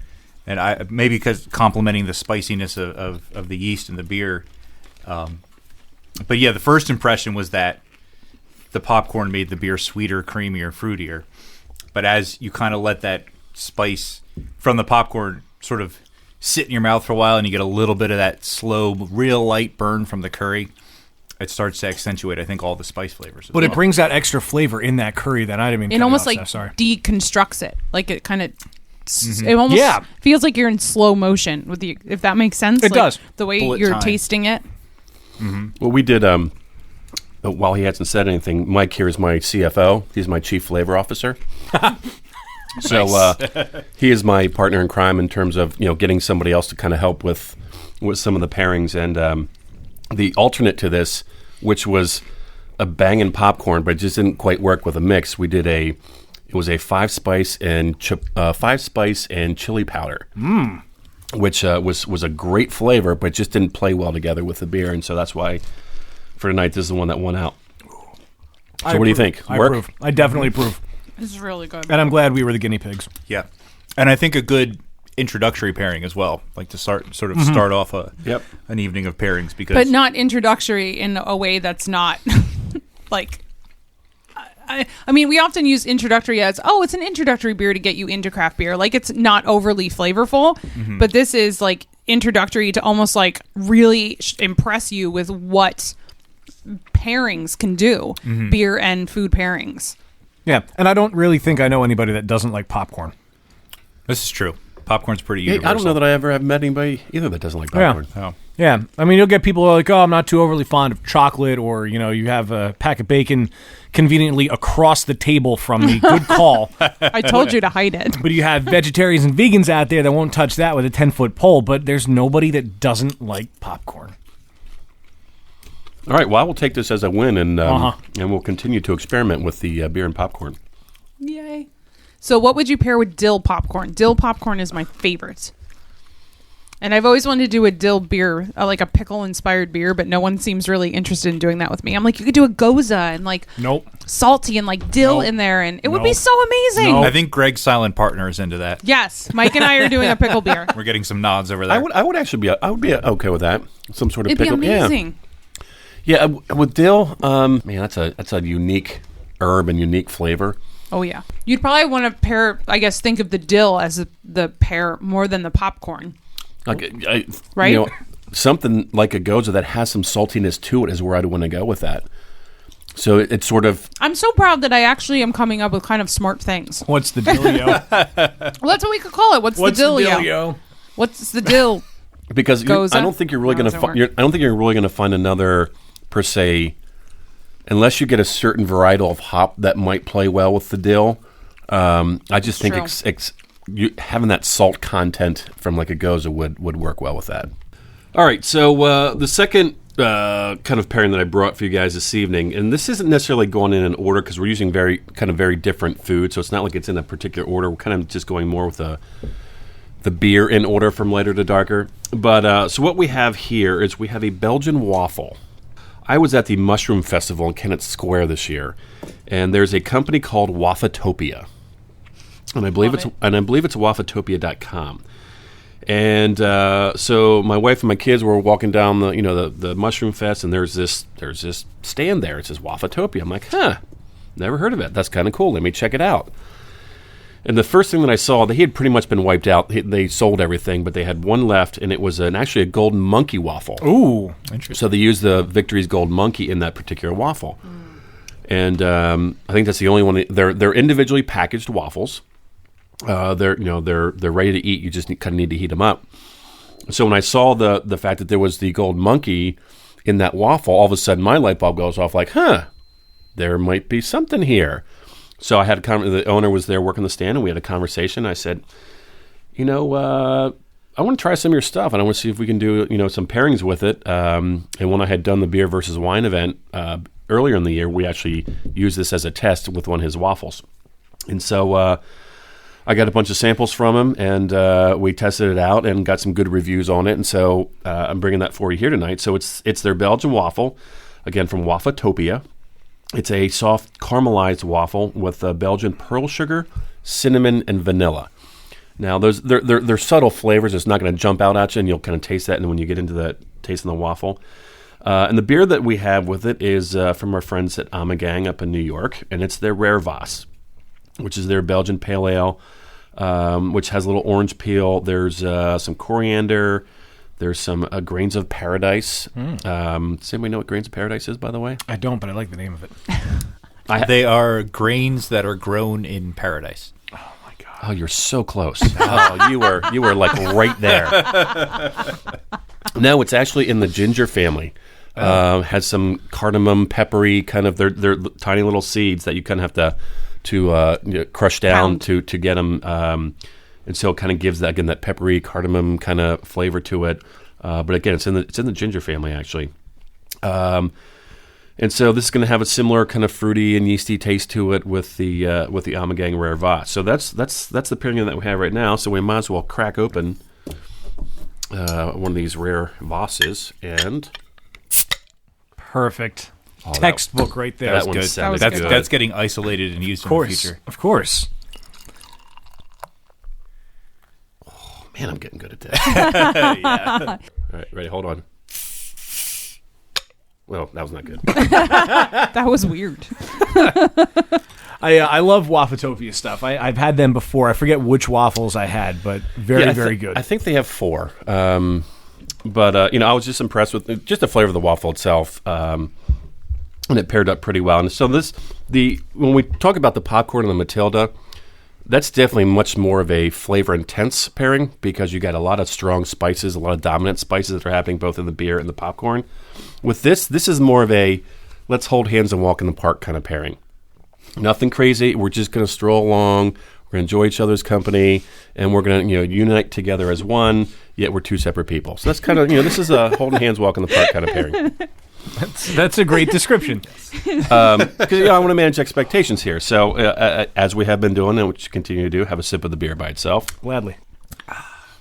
and maybe because complementing the spiciness of the yeast and the beer. But yeah, the first impression was that the popcorn made the beer sweeter, creamier, fruitier. But as you kind of let that spice from the popcorn sort of sit in your mouth for a while, and you get a little bit of that slow, real light burn from the curry, it starts to accentuate, I think, all the spice flavors. But it brings that extra flavor in that curry that I didn't even. It almost deconstructs it. Like it kind of. Mm-hmm. It almost feels like you're in slow motion with if that makes sense. It does. The way you're tasting it. Mm-hmm. Well, we did. While he hasn't said anything, Mike here is my CFO. He's my chief flavor officer. So he is my partner in crime in terms of getting somebody else to kind of help with some of the pairings, and the alternate to this, which was a bangin' popcorn, but it just didn't quite work with a mix. We did it was a five spice and chili powder, which was a great flavor, but just didn't play well together with the beer, and so that's why for tonight this is the one that won out. So what do you think? I approve. I definitely approve. This is really good. And I'm glad we were the guinea pigs. Yeah, and I think a good introductory pairing as well, like to start off an evening of pairings, but not introductory in a way that's not like. I mean, we often use introductory as, it's an introductory beer to get you into craft beer. Like, it's not overly flavorful, but this is, like, introductory to almost, like, really impress you with what pairings can do, beer and food pairings. Yeah, and I don't really think I know anybody that doesn't like popcorn. This is true. Popcorn's pretty universal. I don't know that I ever have met anybody either that doesn't like popcorn. Yeah. I mean, you'll get people who are like, I'm not too overly fond of chocolate, or, you have a pack of bacon conveniently across the table from me. Good call. I told you to hide it. But you have vegetarians and vegans out there that won't touch that with a 10-foot pole, but there's nobody that doesn't like popcorn. All right, well, I will take this as a win, and we'll continue to experiment with the beer and popcorn. Yay. So what would you pair with dill popcorn? Dill popcorn is my favorite. And I've always wanted to do a dill beer, like a pickle-inspired beer, but no one seems really interested in doing that with me. I'm like, you could do a goza and like salty and like dill in there, and it would be so amazing. I think Greg's silent partner is into that. Yes, Mike and I are doing a pickle beer. We're getting some nods over there. I would actually be okay with that. Some sort of pickle. It'd be amazing. Yeah, with dill, man, that's a unique herb and unique flavor. Oh, yeah. You'd probably want to pair, I guess, think of the dill as the pair more than the popcorn. Like, right? something like a Goza that has some saltiness to it is where I'd want to go with that. So it's sort of... I'm so proud that I actually am coming up with kind of smart things. What's the dealio? Well, that's what we could call it. What's the dealio? What's the dill? Because Goza? I don't think you're really going doesn't to. I don't think you're really going to find another per se, unless you get a certain varietal of hop that might play well with the dill. I just think having that salt content from like a Goza would work well with that. All right, so the second kind of pairing that I brought for you guys this evening, and this isn't necessarily going in an order because we're using very different food, so it's not like it's in a particular order. We're kind of just going more with the beer in order from lighter to darker. But so what we have here is we have a Belgian waffle. I was at the Mushroom Festival in Kennett Square this year, and there's a company called Wafatopia, and I believe it's wafatopia.com. And so my wife and my kids were walking down the Mushroom Fest, and there's this stand there. It says Wafatopia. I'm like, never heard of it. That's kind of cool. Let me check it out. And the first thing that I saw, they had pretty much been wiped out. They sold everything, but they had one left, and it was actually a golden monkey waffle. Ooh, interesting. So they used the Victory's Gold Monkey in that particular waffle. And I think that's the only one. They're individually packaged waffles. They're ready to eat. You just kind of need to heat them up. So when I saw the fact that there was the gold monkey in that waffle, all of a sudden my light bulb goes off like, there might be something here. So I had the owner was there working the stand, and we had a conversation. I said, I want to try some of your stuff, and I want to see if we can do some pairings with it. And when I had done the beer versus wine event earlier in the year, we actually used this as a test with one of his waffles. And so I got a bunch of samples from him, and we tested it out and got some good reviews on it. And so I'm bringing that for you here tonight. So it's their Belgian waffle, again from Wafatopia. It's a soft caramelized waffle with Belgian pearl sugar, cinnamon, and vanilla. Now, they're subtle flavors. It's not going to jump out at you, and you'll kind of taste that when you get into the taste of the waffle. And the beer that we have with it is from our friends at Amagang up in New York, and it's their Rare Vas, which is their Belgian pale ale, which has a little orange peel. There's some coriander. There's some grains of paradise. Does anybody know what grains of paradise is, by the way? I don't, but I like the name of it. They are grains that are grown in paradise. Oh my god! Oh, you're so close. Oh, you were like right there. No, it's actually in the ginger family. Has some cardamom, peppery kind of. They're tiny little seeds that you kind of have to crush down to get them. And so it kind of gives that peppery cardamom kind of flavor to it. But again, it's in the ginger family actually. And so this is going to have a similar kind of fruity and yeasty taste to it with the Amagang Rare Vas. So that's the pairing that we have right now. So we might as well crack open one of these Rare Vases and perfect textbook right there. That Good. sounded That was good. That's getting isolated and used in the future. Of course. Man, I'm getting good at this. All right, ready? Hold on. Well, that was not good. That was weird. I love Wafatopia stuff. I've had them before. I forget which waffles I had, but very good. I think they have 4. But I was just impressed with just the flavor of the waffle itself, and it paired up pretty well. And so when we talk about the popcorn and the Matilda, that's definitely much more of a flavor-intense pairing because you got a lot of strong spices, a lot of dominant spices that are happening both in the beer and the popcorn. With this is more of a let's hold hands and walk in the park kind of pairing. Nothing crazy. We're just going to stroll along. We're going to enjoy each other's company, and we're going to unite together as one, yet we're 2 separate people. So that's kind of, this is a holding hands, walk in the park kind of pairing. That's a great description. Because I want to manage expectations here. So as we have been doing, and which continue to do, have a sip of the beer by itself. Gladly.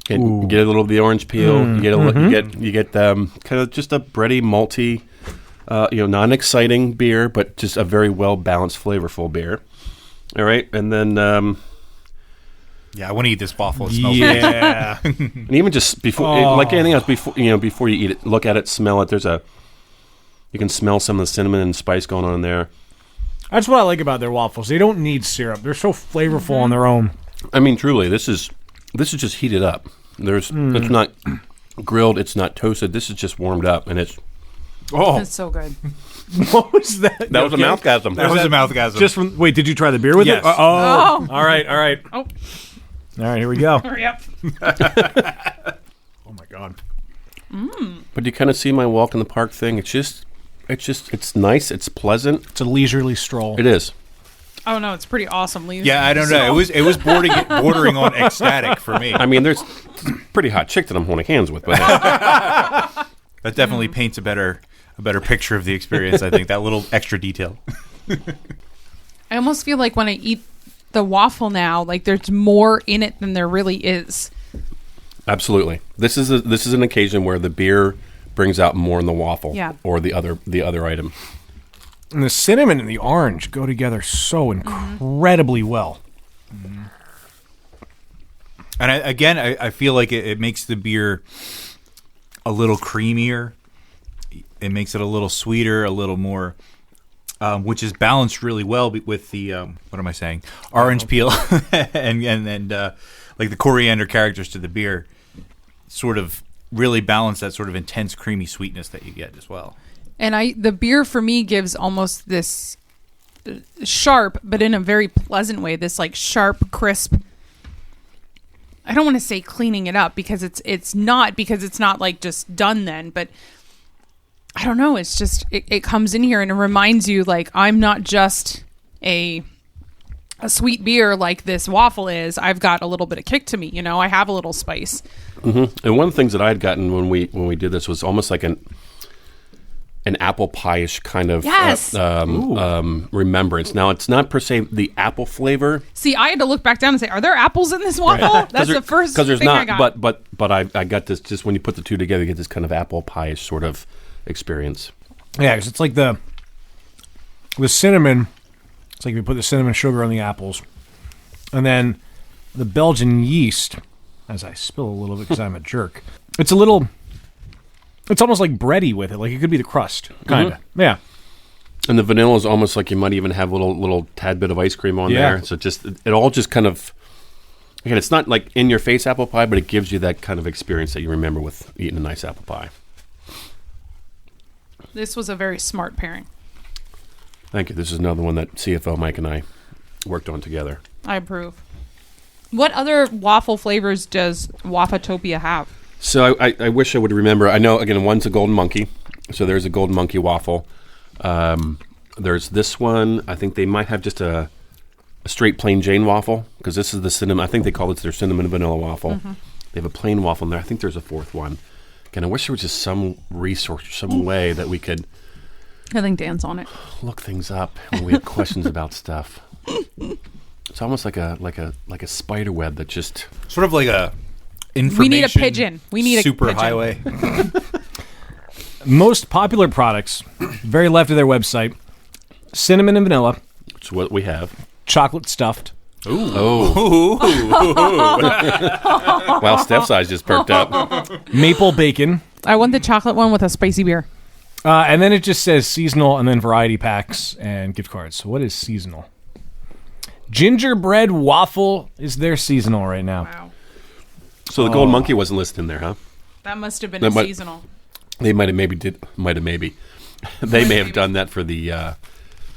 Get a little of the orange peel. You get kind of just a bready, malty, non-exciting beer, but just a very well balanced, flavorful beer. All right, and then I want to eat this waffle. It smells yeah. and even just before, like anything else, before you eat it, look at it, smell it. You can smell some of the cinnamon and spice going on in there. That's what I like about their waffles. They don't need syrup. They're so flavorful on their own. I mean, truly, this is just heated up. It's not grilled. It's not toasted. This is just warmed up, and it's It's so good. What was that? that was a mouthgasm. That was a mouthgasm. Just from. Wait, did you try the beer with Yes. it? Oh. Oh. All right. Oh, All right, here we go. hurry up. Oh my God. But you kind of see my walk in the park thing. It's nice. It's pleasant. It's a leisurely stroll. It is. Oh no, it's pretty awesome. Lee. Yeah, I don't know. It was bordering on ecstatic for me. I mean, there's a pretty hot chick that I'm holding hands with, but That definitely paints a better picture of the experience. I think that little extra detail. I almost feel like when I eat the waffle now, like there's more in it than there really is. absolutely, this is an occasion where the beer brings out more in the waffle, Yeah. or the other item. And the cinnamon and the orange go together so incredibly well. And I feel like it makes the beer a little creamier. It makes it a little sweeter, a little more, which is balanced really well with the what am I saying? Orange peel and like the coriander characters to the beer, sort of really balance that sort of intense creamy sweetness that you get as well. And the beer for me gives almost this sharp, but in a very pleasant way, this like sharp, crisp. I don't want to say cleaning it up because it's not like just done then, but I don't know. It's just, it comes in here and it reminds you like, I'm not just a sweet beer like this waffle is. I've got a little bit of kick to me. I have a little spice. Mm-hmm. And one of the things that I had gotten when we did this was almost like an apple pie-ish kind of Yes. remembrance. Now, it's not per se the apple flavor. See, I had to look back down and say, are there apples in this waffle? That's the first thing there's I not, got. but I got this, just when you put the two together, you get this kind of apple pie-ish sort of experience. Yeah, because it's like the cinnamon. It's like if you put the cinnamon sugar on the apples. And then the Belgian yeast, as I spill a little bit because I'm a jerk, it's almost like bready with it. Like it could be the crust, kind of. Yeah. And the vanilla is almost like you might even have a little tad bit of ice cream on Yeah. there. So it all just kind of, again, it's not like in your face apple pie, but it gives you that kind of experience that you remember with eating a nice apple pie. This was a very smart pairing. Thank you. This is another one that CFO Mike and I worked on together. I approve. What other waffle flavors does Wafatopia have? So I wish I would remember. I know, again, one's a Golden Monkey. So there's a Golden Monkey waffle. There's this one. I think they might have just a straight plain Jane waffle, because this is the cinnamon. I think they call it their cinnamon vanilla waffle. Mm-hmm. They have a plain waffle in there. I think there's a fourth one. Again, I wish there was just some resource, some way that we could I think Dan's on it. look things up when we have questions about stuff. It's almost like a spider web that just. Sort of like a information. We need a pigeon. We need a super pigeon. highway. Most popular products, very left of their website, cinnamon and vanilla, It's what we have. chocolate stuffed. Oh. Wow, Steph's eyes just perked up. Maple bacon. I want the chocolate one with a spicy beer. And then it just says seasonal and then variety packs and gift cards. So what is seasonal? Gingerbread waffle is their seasonal right now. Wow. So the Golden Monkey wasn't listed in there, huh? That must have been That a might- seasonal. They might have maybe. They may have done that for the.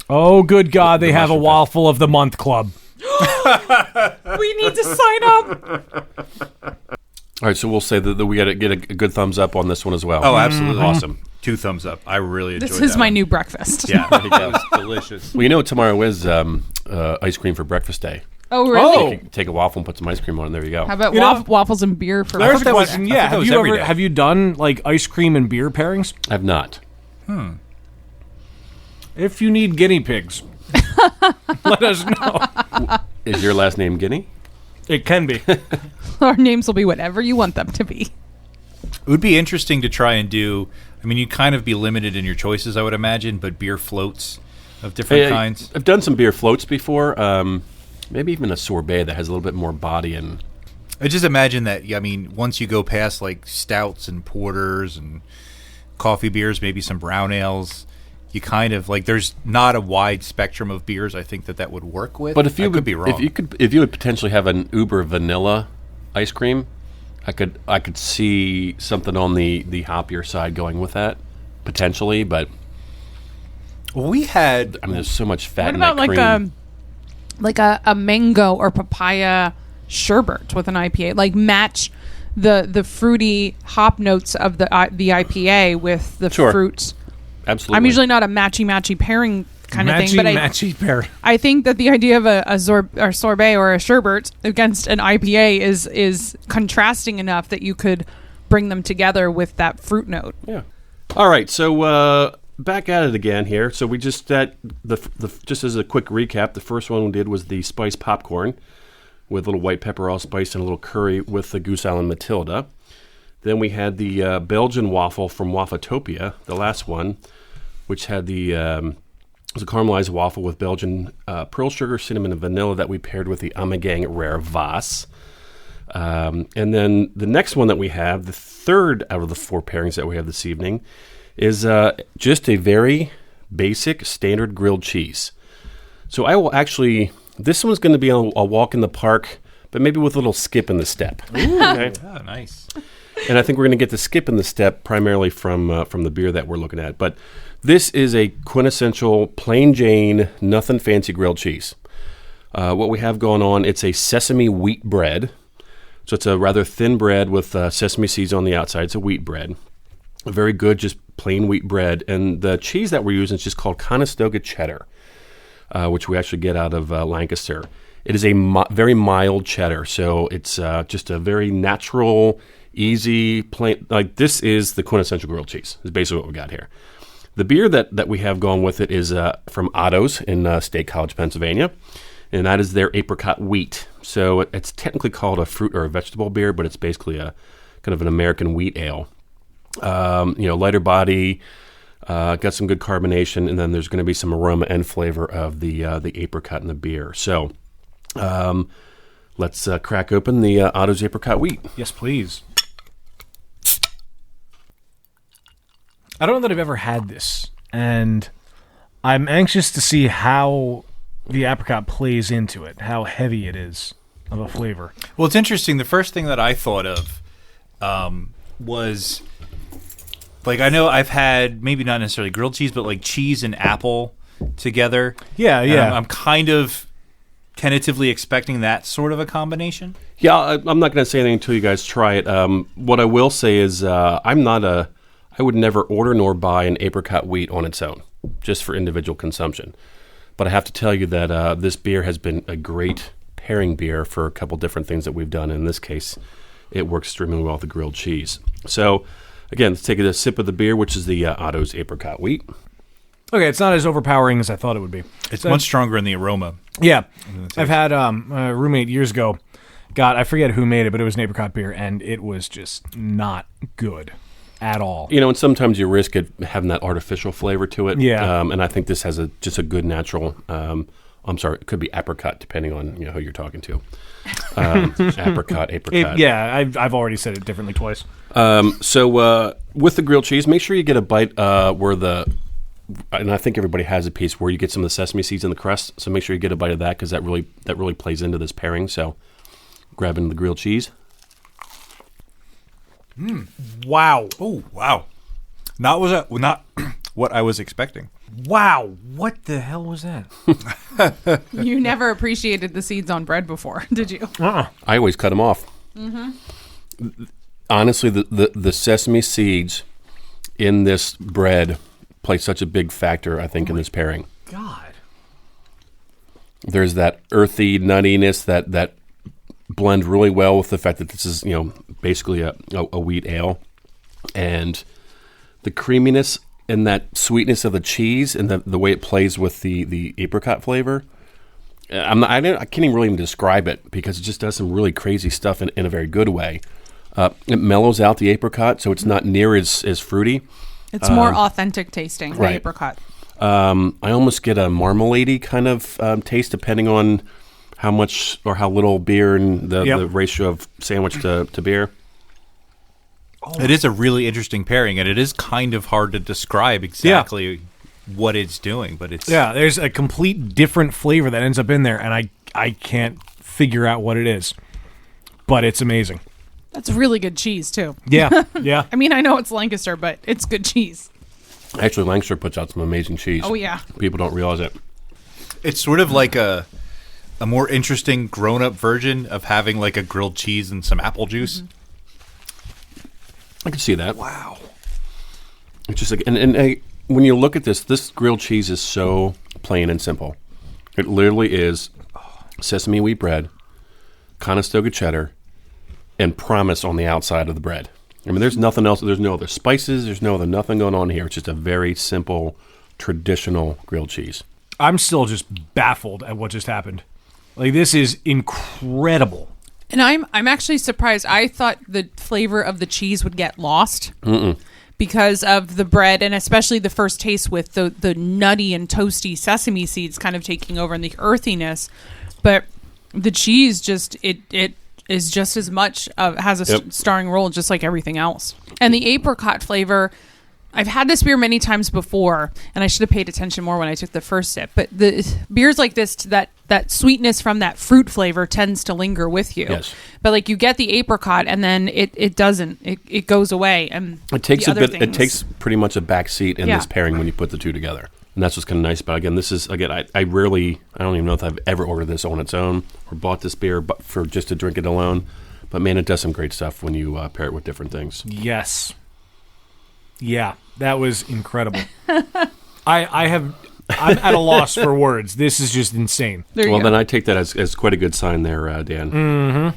Oh, good God, they have a mushroom waffle of the month club. We need to sign up. All right, so we'll say that we got to get a good thumbs up on this one as well. Oh, absolutely. Awesome. 2 thumbs up. I really enjoyed This is that my one. new breakfast. Yeah, that was delicious. Well, you know, tomorrow is ice cream for breakfast day. Oh, really? Take a waffle and put some ice cream on it. There you go. How about You know- waffles and beer for There's a breakfast? question. I Yeah, thought that was every day. have you done like ice cream and beer pairings? I have not. If you need guinea pigs, let us know. Is your last name Guinea? It can be. Our names will be whatever you want them to be. It would be interesting to try and do. I mean, you'd kind of be limited in your choices, I would imagine, but beer floats of different kinds. I've done some beer floats before. Maybe even a sorbet that has a little bit more body and. I just imagine that. I mean, once you go past like stouts and porters and coffee beers, maybe some brown ales, you kind of like. There's not a wide spectrum of beers. I think that would work with. But if you I could be wrong. if you would potentially have an uber vanilla ice cream, I could see something on the hoppier side going with that potentially, but We had. I mean, there's so much fat What in about that cream. like a mango or papaya sherbet with an IPA? Like match the fruity hop notes of the IPA with the Sure. fruit. Absolutely. I'm usually not a matchy pairing kind of thing, but Matchy pair. I think that the idea of a sorbet or a sherbet against an IPA is contrasting enough that you could bring them together with that fruit note. Yeah. All right. So back at it again here. So we just just as a quick recap, the first one we did was the spiced popcorn with a little white pepper allspice and a little curry with the Goose Island Matilda. Then we had the Belgian waffle from Waffletopia, the last one, which had the it was a caramelized waffle with Belgian pearl sugar, cinnamon, and vanilla that we paired with the Amagang Rare Vas. And then the next one that we have, the third out of the 4 pairings that we have this evening, is just a very basic standard grilled cheese. So I will actually, this one's going to be a walk in the park, but maybe with a little skip in the step. Okay? Oh, nice. And I think we're going to get the skip in the step primarily from the beer that we're looking at. But this is a quintessential plain Jane, nothing fancy grilled cheese. What we have going on, it's a sesame wheat bread. So it's a rather thin bread with sesame seeds on the outside. It's a wheat bread. A very good, just plain wheat bread. And the cheese that we're using is just called Conestoga cheddar, which we actually get out of Lancaster. It is a very mild cheddar. So it's just a very natural, easy, plain. Like this is the quintessential grilled cheese. Is basically what we got here. The beer that we have going with it is from Otto's in State College, Pennsylvania, and that is their apricot wheat. So it's technically called a fruit or a vegetable beer, but it's basically a kind of an American wheat ale. Lighter body, got some good carbonation, and then there's going to be some aroma and flavor of the apricot in the beer. So let's crack open the Otto's apricot wheat. Yes, please. I don't know that I've ever had this, and I'm anxious to see how the apricot plays into it, how heavy it is of a flavor. Well, it's interesting. The first thing that I thought of was, like, I know I've had maybe not necessarily grilled cheese, but like cheese and apple together. Yeah. I'm kind of tentatively expecting that sort of a combination. Yeah, I'm not going to say anything until you guys try it. What I will say is I would never order nor buy an apricot wheat on its own, just for individual consumption. But I have to tell you that this beer has been a great pairing beer for a couple different things that we've done. In this case, it works extremely well with the grilled cheese. So, again, let's take a sip of the beer, which is the Otto's apricot wheat. Okay, it's not as overpowering as I thought it would be. It's much stronger in the aroma. Yeah. I've had a roommate years ago, I forget who made it, but it was an apricot beer, and it was just not good at all. And sometimes you risk it having that artificial flavor to it. Yeah. And I think this has just a good natural, it could be apricot, depending on who you're talking to. Apricot. I've already said it differently twice. So with the grilled cheese, make sure you get a bite and I think everybody has a piece where you get some of the sesame seeds in the crust. So make sure you get a bite of that because that really plays into this pairing. So grab into the grilled cheese. Wow. Oh, wow. Not what I was expecting. Wow. What the hell was that? You never appreciated the seeds on bread before, did you? I always cut them off. Mm-hmm. Honestly, the sesame seeds in this bread play such a big factor, I think, in this pairing. God. There's that earthy nuttiness that blend really well with the fact that this is, basically a wheat ale. And the creaminess and that sweetness of the cheese and the way it plays with the apricot flavor. I can't even really describe it because it just does some really crazy stuff in a very good way. It mellows out the apricot, so it's not near as fruity. It's more authentic tasting, the right. apricot. I almost get a marmalade-y kind of taste depending on how much or how little beer and the ratio of sandwich to beer. It is a really interesting pairing, and it is kind of hard to describe exactly what it's doing, but it's... Yeah, there's a complete different flavor that ends up in there, and I can't figure out what it is. But it's amazing. That's really good cheese, too. Yeah, yeah. I mean, I know it's Lancaster, but it's good cheese. Actually, Lancaster puts out some amazing cheese. Oh, yeah. People don't realize it. It's sort of like a more interesting grown-up version of having like a grilled cheese and some apple juice. I can see that. Wow. It's just like, and when you look at this grilled cheese is so plain and simple. It literally is sesame wheat bread, Conestoga cheddar, and promise on the outside of the bread. I mean, there's nothing else. There's no other spices. There's no other nothing going on here. It's just a very simple, traditional grilled cheese. I'm still just baffled at what just happened. Like, this is incredible. And I'm actually surprised. I thought the flavor of the cheese would get lost because of the bread, and especially the first taste with the nutty and toasty sesame seeds kind of taking over and the earthiness. But the cheese just it is just as much has a starring role just like everything else. And the apricot flavor, I've had this beer many times before, and I should have paid attention more when I took the first sip. But the beers like this, that sweetness from that fruit flavor tends to linger with you. Yes. But like you get the apricot, and then it doesn't. It goes away. And it takes the a other bit. things- It takes pretty much a back seat in Yeah. this pairing when you put the two together, and that's what's kind of nice. But again, this is I don't even know if I've ever ordered this on its own or bought this beer, but for just to drink it alone. But man, it does some great stuff when you pair it with different things. Yes. Yeah, that was incredible. I'm at a loss for words. This is just insane. There you Well, go. then I take that as quite a good sign there, Dan.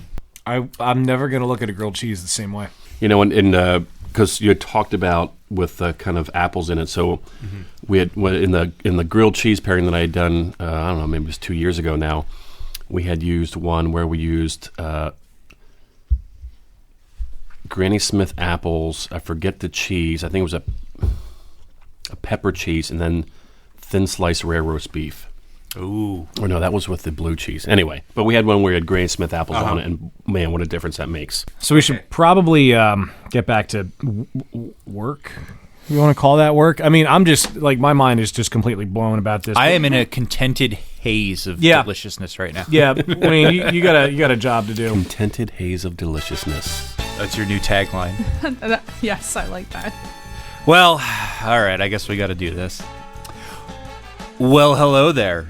I'm never going to look at a grilled cheese the same way. You know, and because you had talked about with kind of apples in it, so we had in the grilled cheese pairing that I had done. I don't know, maybe it was 2 years ago now. We had used one where we used Granny Smith apples. I forget the cheese. I think it was a pepper cheese, and then thin sliced rare roast beef. Ooh. Or no, that was with the blue cheese. Anyway, but we had one where we had Granny Smith apples on it, and man, what a difference that makes. So we should probably get back to work. You want to call that work? I mean, I'm just like my mind is just completely blown about this. I am in a contented haze of deliciousness right now. Yeah, I mean, you got a job to do. Contented haze of deliciousness. That's your new tagline. Yes, I like that. Well, all right, I guess we got to do this. Well, hello there.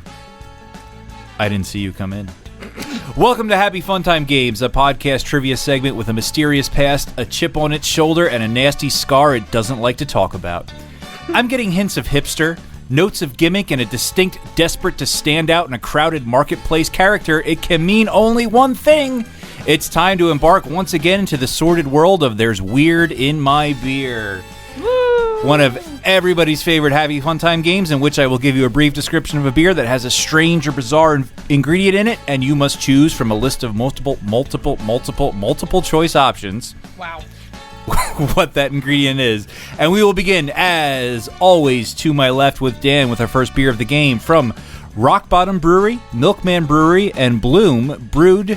I didn't see you come in. Welcome to Happy Fun Time Games, a podcast trivia segment with a mysterious past, a chip on its shoulder, and a nasty scar it doesn't like to talk about. I'm getting hints of hipster, notes of gimmick, and a distinct desperate to stand out in a crowded marketplace character. It can mean only one thing. It's time to embark once again into the sordid world of There's Weird in My Beer. One of everybody's favorite Happy Fun Time games in which I will give you a brief description of a beer that has a strange or bizarre ingredient in it, and you must choose from a list of multiple choice options Wow. what that ingredient is. And we will begin, as always, to my left with Dan with our first beer of the game from Rock Bottom Brewery, Milkman Brewery, and Bloom Brewery.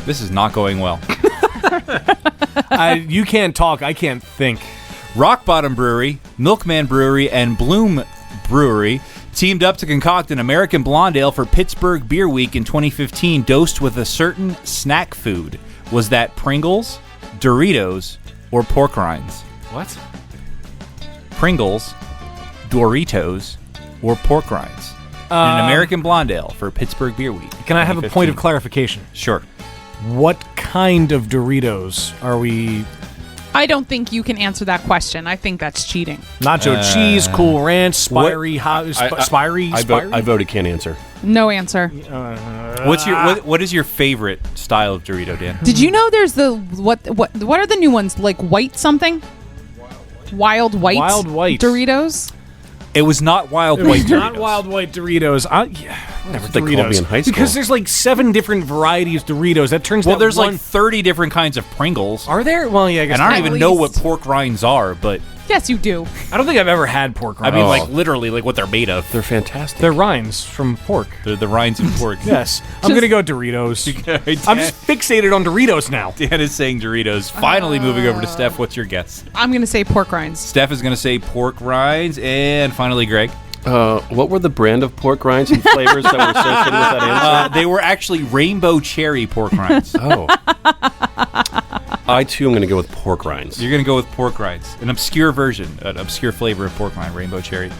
This is not going well. You can't talk. I can't think. Rock Bottom Brewery, Milkman Brewery, and Bloom Brewery teamed up to concoct an American blonde ale for Pittsburgh Beer Week in 2015, dosed with a certain snack food. Was that Pringles, Doritos, or pork rinds? What? Pringles, Doritos, or pork rinds? In an American blonde ale for Pittsburgh Beer Week. Can I have a point of clarification? Sure. What kind of Doritos are we? I don't think you can answer that question. I think that's cheating. Nacho cheese, Cool Ranch, Spiry, I voted can't answer. No answer. What is your favorite style of Dorito, Dan? Did you know there's the what are the new ones like white something? Wild White. Wild White. Doritos. It was not Wild White Doritos. Not Wild White Doritos. Whatever, They called me in high school. Because there's like 7 different varieties of Doritos. That turns Well, that there's one... like 30 different kinds of Pringles. Are there? Well, yeah, I guess. And I don't At even know what least. pork rinds are, but Yes, you do. I don't think I've ever had pork I rinds. mean, like literally, like what they're made of. They're fantastic. They're rinds from pork. They're the rinds of pork. Yes. I'm going to go Doritos. I'm just fixated on Doritos now. Dan is saying Doritos. Finally, moving over to Steph. What's your guess? I'm gonna say pork rinds. Steph is going to say pork rinds, and finally, Greg. What were the brand of pork rinds and flavors that were associated with that answer? They were actually rainbow cherry pork rinds. Oh. I, too, am going to go with pork rinds. You're going to go with pork rinds. An obscure version, an obscure flavor of pork rind, rainbow cherry.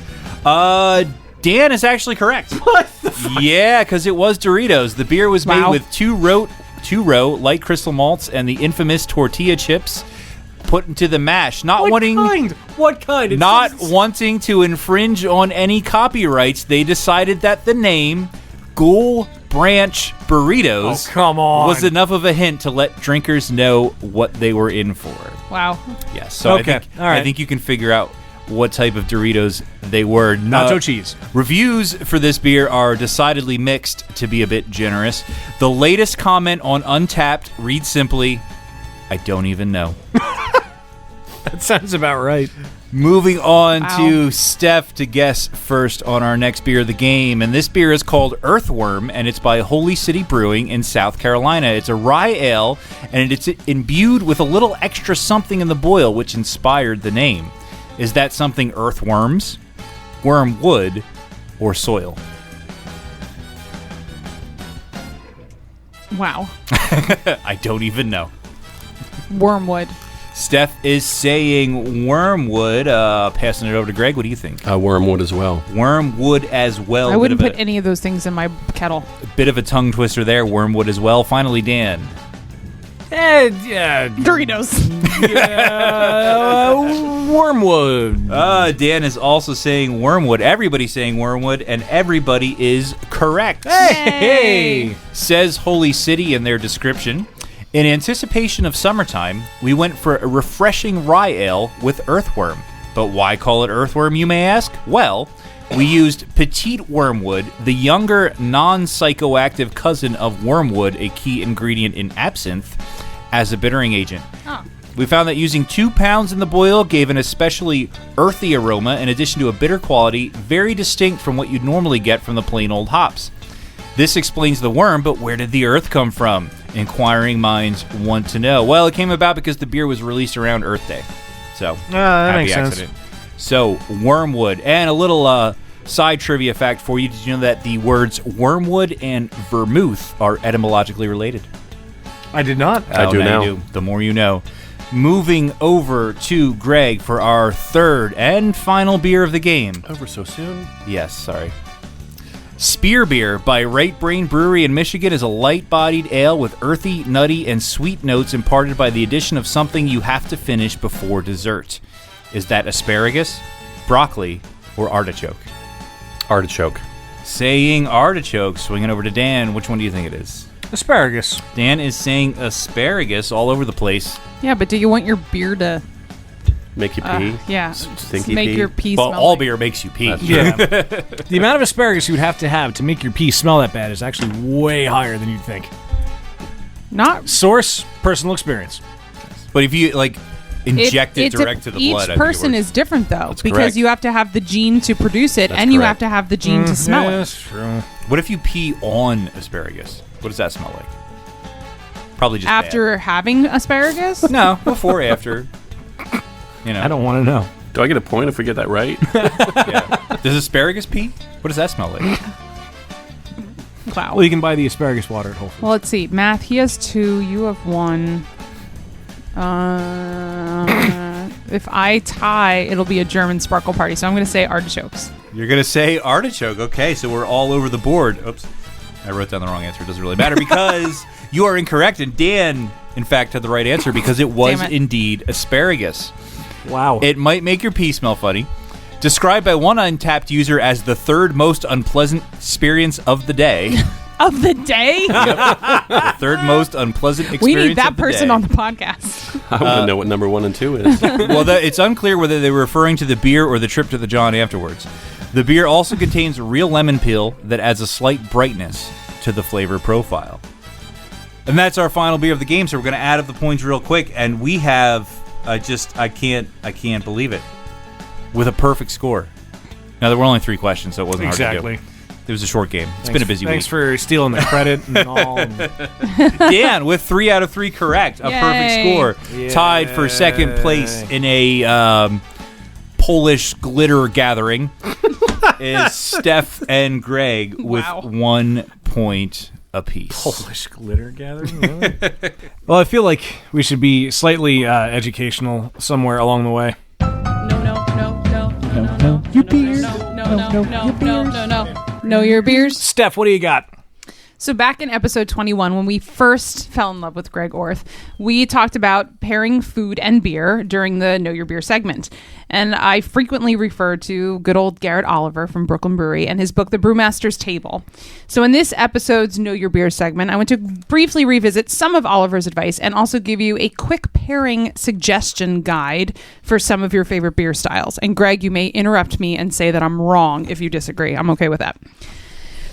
Dan is actually correct. What the fuck? Yeah, because it was Doritos. The beer was made with two row light crystal malts and the infamous tortilla chips put into the mash. What kind? Wanting to infringe on any copyrights, they decided that the name Ghoul Branch Burritos was enough of a hint to let drinkers know what they were in for. Wow. Yes. So Okay. I think you can figure out what type of Doritos they were. Nacho cheese. Reviews for this beer are decidedly mixed, to be a bit generous. The latest comment on Untappd reads simply, "I don't even know." That sounds about right. Moving on to Steph to guess first on our next beer of the game. And this beer is called Earthworm, and it's by Holy City Brewing in South Carolina. It's a rye ale, and it's imbued with a little extra something in the boil, which inspired the name. Is that something earthworms, wormwood, or soil? Wow. I don't even know. Wormwood. Steph is saying wormwood. Passing it over to Greg. What do you think? Wormwood as well. Wormwood as well. I wouldn't put any of those things in my kettle. A bit of a tongue twister there. Wormwood as well. Finally, Dan. Yeah. Doritos. Wormwood. Dan is also saying wormwood. Everybody's saying wormwood, and everybody is correct. Hey! Says Holy City in their description. In anticipation of summertime, we went for a refreshing rye ale with earthworm. But why call it earthworm, you may ask? Well, we used petite wormwood, the younger, non-psychoactive cousin of wormwood, a key ingredient in absinthe, as a bittering agent. Oh. We found that using 2 pounds in the boil gave an especially earthy aroma in addition to a bitter quality very distinct from what you'd normally get from the plain old hops. This explains the worm, but where did the earth come from? Inquiring minds want to know. Well, it came about because the beer was released around Earth Day. So, that happy makes accident. sense. So, wormwood. And a little side trivia fact for you. Did you know that the words wormwood and vermouth are etymologically related? I did not. I do now. You do. The more you know. Moving over to Greg for our third and final beer of the game. Over so soon? Yes, sorry. Spear Beer by Right Brain Brewery in Michigan is a light-bodied ale with earthy, nutty, and sweet notes imparted by the addition of something you have to finish before dessert. Is that asparagus, broccoli, or artichoke? Artichoke. Saying artichoke. Swinging over to Dan. Which one do you think it is? Asparagus. Dan is saying asparagus all over the place. Yeah, but do you want your beer to... Make you pee? Yeah. Stinky make pee? your pee Well, smell all like- beer makes you pee. Yeah. The amount of asparagus you would have to make your pee smell that bad is actually way higher than you'd think. Not... Source, personal experience. But if you, inject it direct to the each blood... Each person is different, though, That's because correct. you have to have the gene to produce it, That's and you correct. have to have the gene to smell it. That's true. What if you pee on asparagus? What does that smell like? Probably just After having asparagus? bad. No, before, after. You know. I don't want to know. Do I get a point if we get that right? Yeah. Does asparagus pee? What does that smell like? Wow. Well, you can buy the asparagus water at Whole Foods. Well, let's see. Math, he has 2. You have 1. If I tie, it'll be a German sparkle party. So I'm going to say artichokes. You're going to say artichoke. Okay, so we're all over the board. Oops. I wrote down the wrong answer. It doesn't really matter because you are incorrect. And Dan, in fact, had the right answer because it was Damn it. indeed asparagus. Wow. It might make your pee smell funny. Described by one Untappd user as the third most unpleasant experience of the day. Of the day? The third most unpleasant experience We need that of the person day. on the podcast. I want to know what number 1 and 2 is. Well, it's unclear whether they were referring to the beer or the trip to the John afterwards. The beer also contains real lemon peel that adds a slight brightness to the flavor profile. And that's our final beer of the game, so we're going to add up the points real quick, and we have I can't believe it, with a perfect score. Now, there were only 3 questions, so it wasn't hard exactly. to do. It was a short game. It's been a busy Thanks week. for stealing the credit and all. Dan with 3 out of 3 correct. A Yay. perfect score. Tied for second place in a Polish glitter gathering. is Steph and Greg with Wow. 1 point apiece. Polish glitter gathering. Really? Well, I feel like we should be slightly educational somewhere along the way. No. Your beers. No. Know your beers. Steph, what do you got? So back in episode 21, when we first fell in love with Greg Orth, we talked about pairing food and beer during the Know Your Beer segment. And I frequently referred to good old Garrett Oliver from Brooklyn Brewery and his book, The Brewmaster's Table. So in this episode's Know Your Beer segment, I want to briefly revisit some of Oliver's advice and also give you a quick pairing suggestion guide for some of your favorite beer styles. And Greg, you may interrupt me and say that I'm wrong if you disagree. I'm okay with that.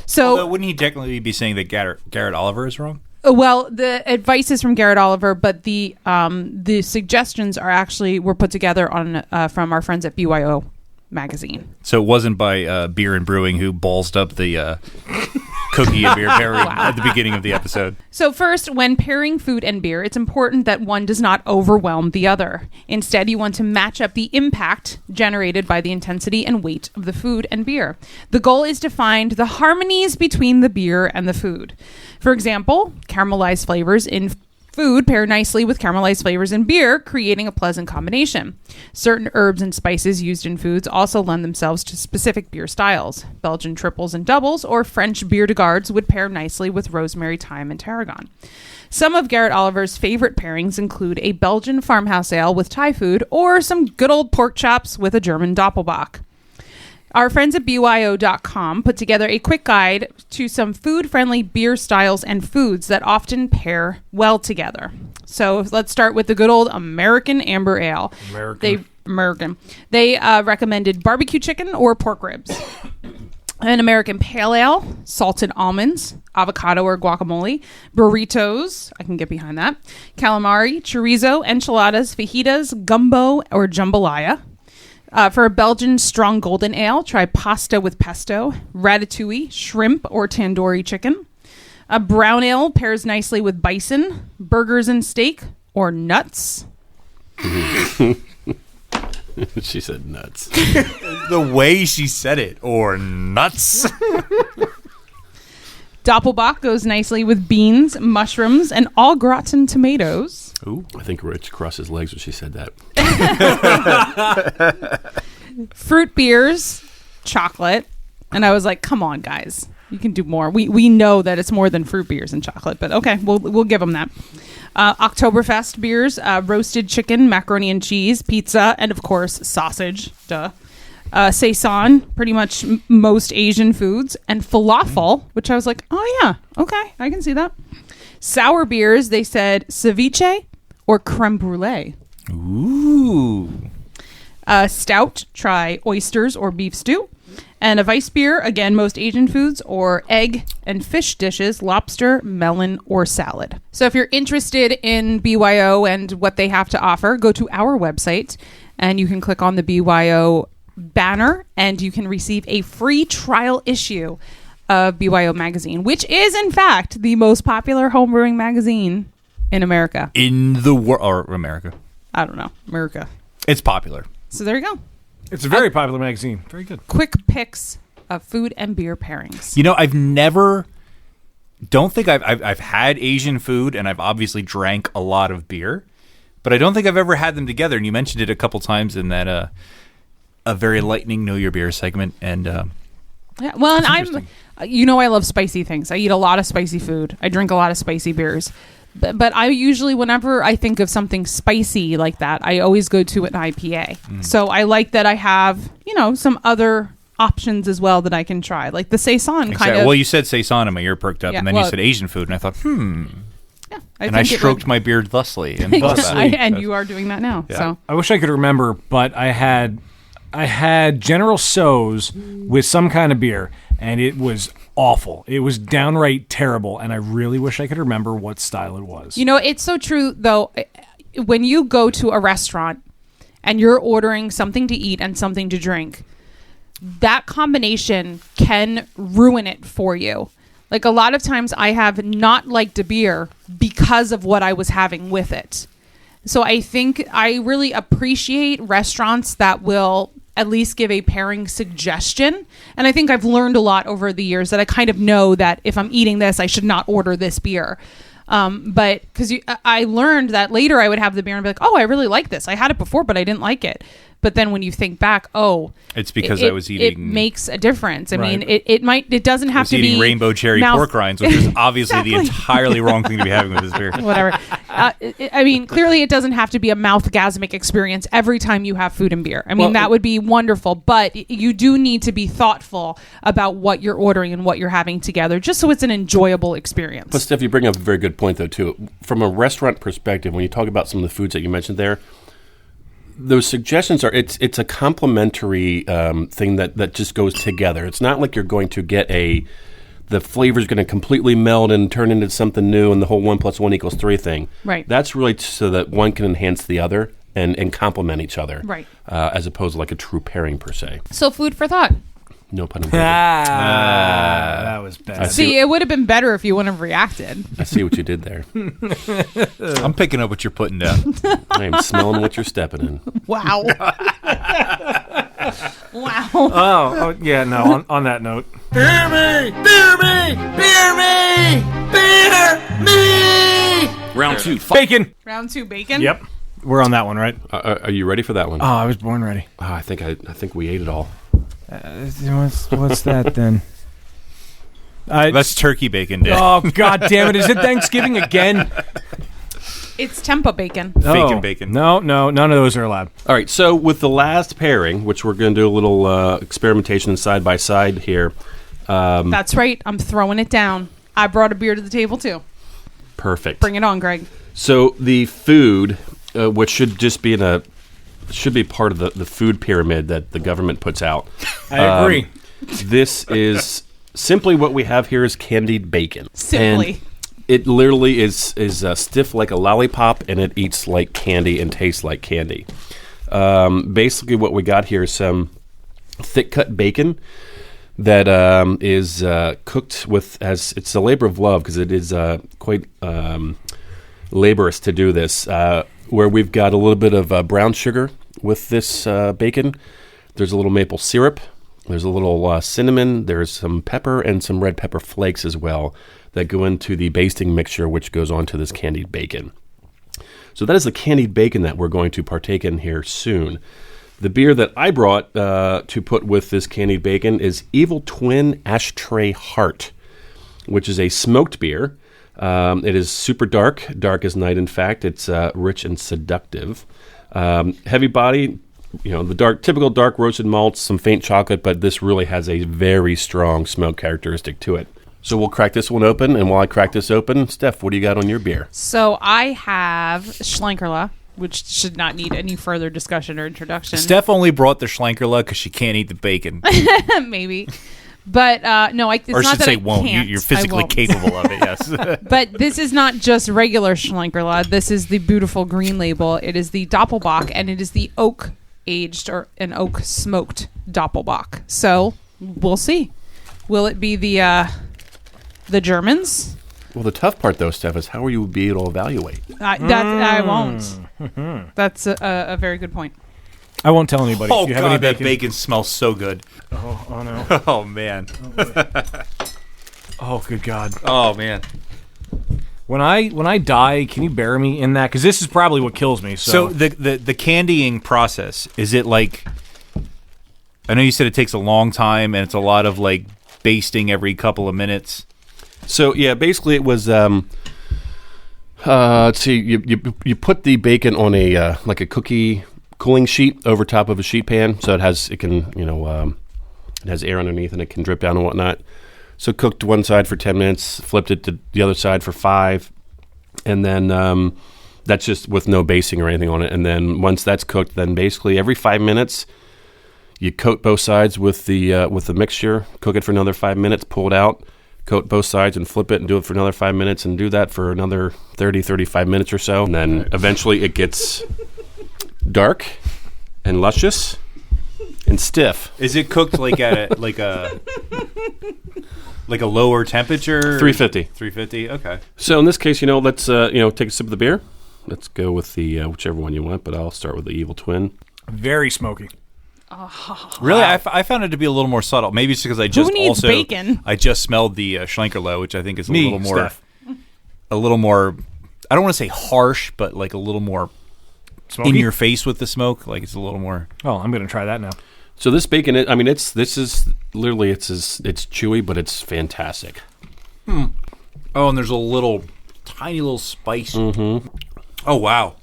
So, Although, wouldn't he technically be saying that Garrett Oliver is wrong? well, the advice is from Garrett Oliver, but the suggestions were put together on from our friends at BYO magazine. So it wasn't by Beer and Brewing who ballsed up the cookie and beer pairing at the beginning of the episode. So first, when pairing food and beer, it's important that one does not overwhelm the other. Instead, you want to match up the impact generated by the intensity and weight of the food and beer. The goal is to find the harmonies between the beer and the food. For example, caramelized flavors in food pair nicely with caramelized flavors in beer, creating a pleasant combination. Certain herbs and spices used in foods also lend themselves to specific beer styles. Belgian triples and doubles or French beerducated would pair nicely with rosemary, thyme, and tarragon. Some of Garrett Oliver's favorite pairings include a Belgian farmhouse ale with Thai food or some good old pork chops with a German Doppelbock. Our friends at BYO.com put together a quick guide to some food-friendly beer styles and foods that often pair well together. So let's start with the good old American Amber Ale. They recommended barbecue chicken or pork ribs. An American Pale Ale, salted almonds, avocado or guacamole, burritos, I can get behind that, calamari, chorizo, enchiladas, fajitas, gumbo, or jambalaya. For a Belgian strong golden ale, try pasta with pesto, ratatouille, shrimp, or tandoori chicken. A brown ale pairs nicely with bison, burgers and steak, or nuts. She said nuts. The way she said it, or nuts. Doppelbock goes nicely with beans, mushrooms, and au gratin tomatoes. Ooh, I think Rich crossed his legs when she said that. Fruit beers, chocolate. And I was like, come on, guys. You can do more. We know that it's more than fruit beers and chocolate, but okay, we'll give them that. Oktoberfest beers, roasted chicken, macaroni and cheese, pizza, and of course, sausage. Duh. Saison, pretty much most Asian foods, and falafel, which I was like, oh yeah, okay, I can see that. Sour beers, they said ceviche or creme brulee. Ooh. Stout, try oysters or beef stew. And a Weiss beer, again, most Asian foods, or egg and fish dishes, lobster, melon, or salad. So if you're interested in BYO and what they have to offer, go to our website and you can click on the BYO banner and you can receive a free trial issue of BYO magazine, which is in fact the most popular homebrewing magazine in America. In the world, or America. I don't know, America. It's popular. So there you go. It's a very popular magazine. Very good. Quick picks of food and beer pairings. You know, don't think I've had Asian food, and I've obviously drank a lot of beer, but I don't think I've ever had them together. And you mentioned it a couple times in that a very lightning Know Your Beer segment. And yeah, well, and I love spicy things. I eat a lot of spicy food. I drink a lot of spicy beers. But I usually, whenever I think of something spicy like that, I always go to an IPA. So I like that I have, some other options as well that I can try. Like the Saison kind of. Well, you said Saison and my ear perked up, Yeah, and then well, you said Asian food, and I thought, Yeah, and I stroked my beard thusly. And and you are doing that now. Yeah. So I wish I could remember, but I had General Tso's with some kind of beer, and it was awful. It was downright terrible, and I really wish I could remember what style it was. It's so true, though. When you go to a restaurant and you're ordering something to eat and something to drink, that combination can ruin it for you. Like a lot of times I have not liked a beer because of what I was having with it. So I think I really appreciate restaurants that will at least give a pairing suggestion. And I think I've learned a lot over the years that I kind of know that if I'm eating this, I should not order this beer. But because I learned that later I would have the beer and be like, oh, I really like this. I had it before, but I didn't like it. But then when you think back, it's because I was eating. It makes a difference. I mean, it doesn't have to be eating rainbow cherry pork rinds, which is obviously the entirely wrong thing to be having with this beer. Whatever. I mean, clearly it doesn't have to be a mouthgasmic experience every time you have food and beer. I mean, that would be wonderful, but you do need to be thoughtful about what you're ordering and what you're having together, just so it's an enjoyable experience. But Steph, you bring up a very good point, though, too. From a restaurant perspective, when you talk about some of the foods that you mentioned there, those suggestions are it's a complementary thing that just goes together. It's not like you're going to get the flavor's going to completely meld and turn into something new and the whole 1 + 1 = 3 thing. Right. That's really so that one can enhance the other and complement each other. Right. As opposed to like a true pairing per se. So food for thought. No pun intended. That was bad. See, it would have been better if you wouldn't have reacted. I see what you did there. I'm picking up what you're putting down. I am smelling what you're stepping in. Wow. Wow. Oh, yeah, no, on that note. Beer me! Beer me! Beer me! Beer me! Round 2. Bacon! Round 2 bacon? Yep. We're on that one, right? Are you ready for that one? Oh, I was born ready. I think we ate it all. What's that then? That's turkey bacon, Dad. Oh, God damn it. Is it Thanksgiving again? It's Tempa bacon. Bacon. No, none of those are allowed. All right, so with the last pairing, which we're going to do a little experimentation side by side here. That's right. I'm throwing it down. I brought a beer to the table, too. Perfect. Bring it on, Greg. So the food, which should just be should be part of the food pyramid that the government puts out. I agree. This is simply what we have here is candied bacon. Simply. And it literally is stiff like a lollipop, and it eats like candy and tastes like candy. Basically, what we got here is some thick-cut bacon that is cooked as it's a labor of love because it is quite laborious to do this. Where we've got a little bit of brown sugar with this bacon. There's a little maple syrup. There's a little cinnamon. There's some pepper and some red pepper flakes as well that go into the basting mixture, which goes onto this candied bacon. So that is the candied bacon that we're going to partake in here soon. The beer that I brought to put with this candied bacon is Evil Twin Ashtray Heart, which is a smoked beer. It is super dark as night. In fact, it's rich and seductive. Heavy body, the typical dark roasted malts, some faint chocolate, but this really has a very strong smoke characteristic to it. So we'll crack this one open, and while I crack this open, Steph, what do you got on your beer? So I have Schlenkerla, which should not need any further discussion or introduction. Steph only brought the Schlenkerla because she can't eat the bacon. Maybe. But no, it's or not should that say I won't. can't. You're physically capable of it, yes. But this is not just regular Schlenkerla. This is the beautiful green label. It is the Doppelbock, and it is the oak aged or an oak smoked Doppelbock. So we'll see. Will it be the Germans? Well, the tough part, though, Steph, is how will you be able to evaluate? I won't. That's a very good point. I won't tell anybody. Oh, if you have God, any that bacon. bacon smells so good. Oh, no. Oh, man. Oh, good God. Oh, man. When I die, can you bury me in that? Because this is probably what kills me. So the candying process, is it like... I know you said it takes a long time, and it's a lot of, like, basting every couple of minutes. So, yeah, basically it was... let's see, you put the bacon on a like a cookie cooling sheet over top of a sheet pan, so it has air underneath and it can drip down and whatnot. So cooked one side for 10 minutes, flipped it to the other side for 5, and then that's just with no basting or anything on it. And then once that's cooked, then basically every 5 minutes you coat both sides with the mixture, cook it for another 5 minutes, pull it out, coat both sides and flip it and do it for another 5 minutes and do that for another 35 minutes or so. And then eventually it gets dark and luscious and stiff. Is it cooked like at a lower temperature? 350. 350. Okay. So in this case, let's take a sip of the beer. Let's go with the whichever one you want, but I'll start with the Evil Twin. very smoky. Really, I found it to be a little more subtle. Maybe it's because I just needs bacon? I just smelled the Schlenkerla, which I think is a little more, Steph. a little more. I don't want to say harsh, but like a little more Smoky? in your face with the smoke. Like it's a little more. Oh, I'm going to try that now. So this bacon, I mean, it's literally it's chewy, but it's fantastic. Oh, and there's a little tiny little spice. Mm-hmm. Oh wow.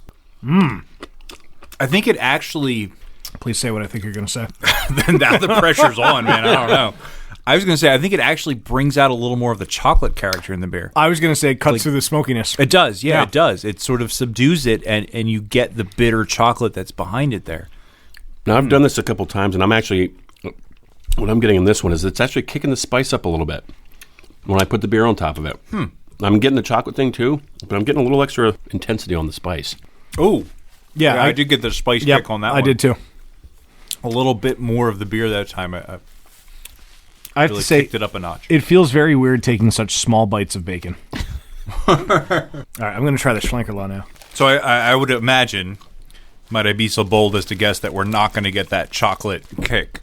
I think it actually. Please say what I think you're going to say. Then now the pressure's on, man. I don't know. I was going to say I think it actually brings out a little more of the chocolate character in the beer. I was going to say it cuts through the smokiness. It does, Yeah. it does. It sort of subdues it, and you get the bitter chocolate that's behind it there. Now I've done this a couple times, and I'm actually what I'm getting in this one is it's actually kicking the spice up a little bit when I put the beer on top of it. I'm getting the chocolate thing too, but I'm getting a little extra intensity on the spice. Oh, Yeah, I did get the spice Yep, kick on that one. I did too. A little bit more of the beer that time. I I have really to say, kicked it up a notch. it feels very weird taking such small bites of bacon. All right, I'm going to try the Schlenkerla now. So I would imagine, might I be so bold as to guess that we're not going to get that chocolate kick,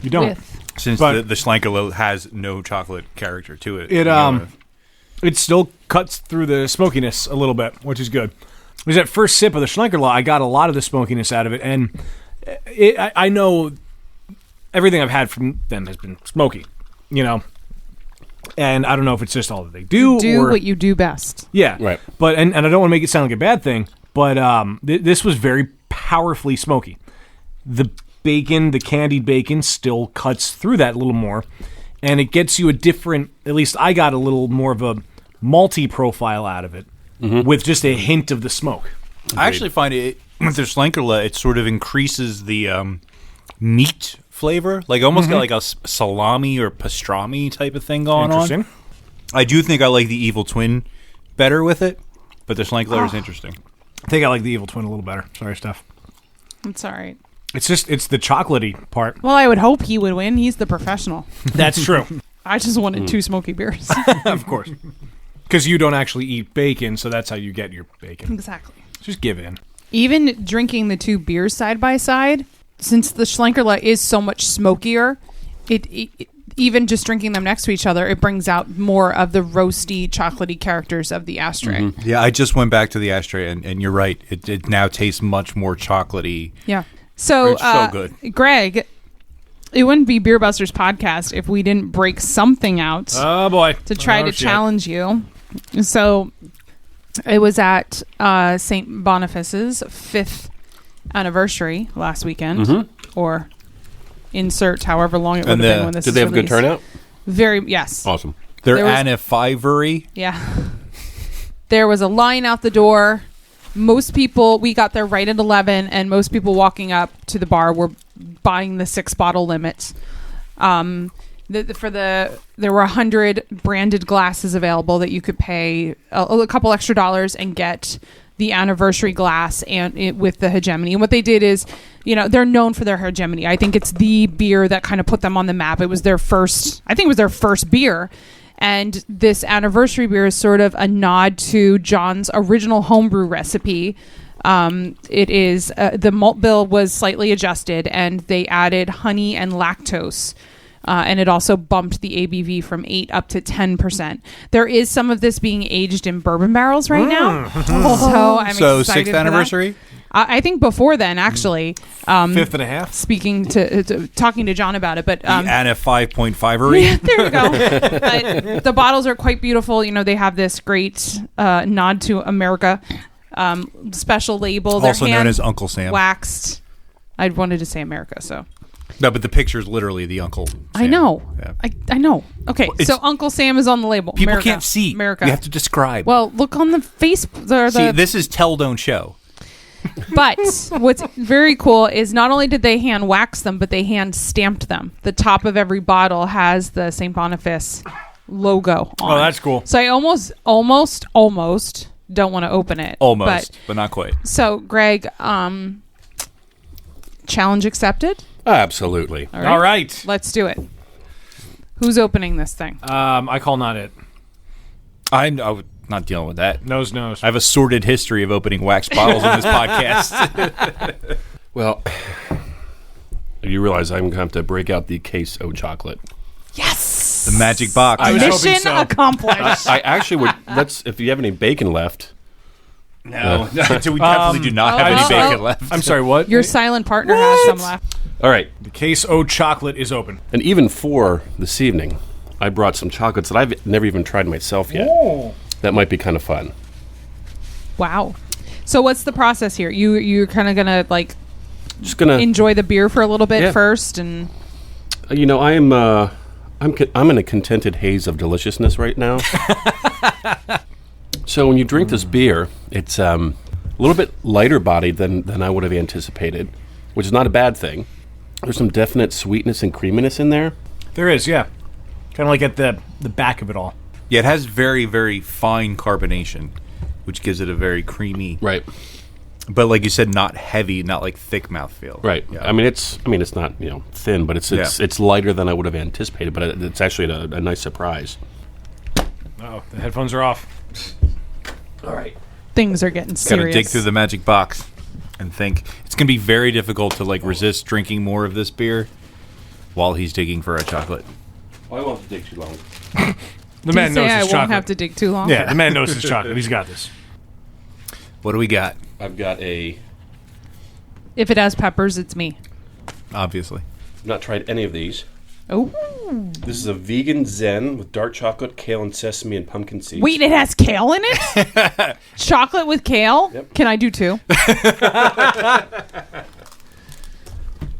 You don't. With. since But- the Schlenkerla has no chocolate character to it. It still cuts through the smokiness a little bit, which is good. Because that first sip of the Schlenkerla, I got a lot of the smokiness out of it, and I know everything I've had from them has been smoky, and I don't know if it's just all that they do. Do or, what you do best. yeah, Right. But and I don't want to make it sound like a bad thing, but this was very powerfully smoky. The bacon, the candied bacon, still cuts through that a little more, and it gets you a different. At least I got a little more of a malty profile out of it, with just a hint of the smoke. I actually find it with the Schlenkerla, it sort of increases the meat flavor, like almost got like a salami or pastrami type of thing going Interesting. on. I do think I like the Evil Twin better with it, but the Schlenkerla is interesting. I think I like the Evil Twin a little better. Sorry, Steph. It's all right. It's the chocolatey part. Well, I would hope he would win. He's the professional. That's true. I just wanted 2 smoky beers. Of course. Because you don't actually eat bacon, so that's how you get your bacon. Exactly. Just give in. Even drinking the 2 beers side by side, since the Schlenkerla is so much smokier, it even just drinking them next to each other, it brings out more of the roasty, chocolatey characters of the Ashtray. Yeah, I just went back to the Ashtray, and you're right. It now tastes much more chocolatey. Yeah. So, It's so good. Greg, it wouldn't be Beer Busters podcast if we didn't break something out Oh, boy. to try to challenge you. So it was at St. Boniface's 5th anniversary last weekend, or insert however long it would have And been when this Did is they have a good released. turnout? Yes. Awesome. Their There was- Anifivery. Yeah. There was a line out the door. Most people, we got there right at 11, and most people walking up to the bar were buying the 6-bottle limits. There were 100 branded glasses available that you could pay a couple extra dollars and get the anniversary glass and with the Hegemony. And what they did is, they're known for their Hegemony. I think it's the beer that kind of put them on the map. It was their first beer. And this anniversary beer is sort of a nod to John's original homebrew recipe. It is the malt bill was slightly adjusted, and they added honey and lactose. And it also bumped the ABV from 8 up to 10%. There is some of this being aged in bourbon barrels right now. So I'm excited 6th for anniversary? that. I think before then, actually. 5th and a half. Speaking to talking to John about it, but The Anif 5.5-ery? yeah, there you go. But the bottles are quite beautiful. They have this great nod to America special label. They're Also known as Uncle Sam. waxed. I wanted to say America, so. No, but the picture's literally the Uncle Sam. I know. Yeah. I know. Okay, Well, so Uncle Sam is on the label. People America. can't see. America. You have to describe. Well, look on the face. See, this is tell, don't show. But what's very cool is not only did they hand wax them, but they hand stamped them. The top of every bottle has the St. Boniface logo on. Oh, that's cool. So I almost don't want to open it. Almost, but not quite. So, Greg, challenge accepted? Absolutely. All right. Let's do it. Who's opening this thing? I call not it. I'm not dealing with that. Nose. I have a sordid history of opening wax bottles on this podcast. Well, are you realize I'm going to have to break out the case O chocolate. Yes. The magic box. I was hoping Mission so. accomplished. I actually would. If you have any bacon left. No, we definitely do not have any bacon left. I'm sorry, what? Your silent partner has some left. All right. The case O chocolate is open. And even for this evening, I brought some chocolates that I've never even tried myself yet. That might be kind of fun. Wow. So what's the process here? You're kind of gonna like Just gonna enjoy the beer for a little bit Yeah. first, and I'm in a contented haze of deliciousness right now. So when you drink this beer, it's a little bit lighter bodied than I would have anticipated, which is not a bad thing. There's some definite sweetness and creaminess in there. There is, yeah. Kind of like at the back of it all. Yeah, it has very, very fine carbonation, which gives it a very creamy, Right. but like you said, not heavy, not like thick mouthfeel. Right. Yeah. I mean, it's not thin, but it's lighter than I would have anticipated. But it's actually a nice surprise. Oh, the headphones are off. All right. things are getting Gotta serious. dig through the magic box and think. It's gonna be very difficult to like resist drinking more of this beer while he's digging for a chocolate. Well, I won't have to dig too long. The Did man you say knows I his won't chocolate. have to dig too long? Yeah, the man knows his chocolate. He's got this. What do we got? I've got I've If it has peppers, it's me. Obviously. not tried any of these. Oh. This is a vegan Zen with dark chocolate, kale, and sesame and pumpkin seeds. Wait, it has kale in it? Chocolate with kale? Yep. Can I do two?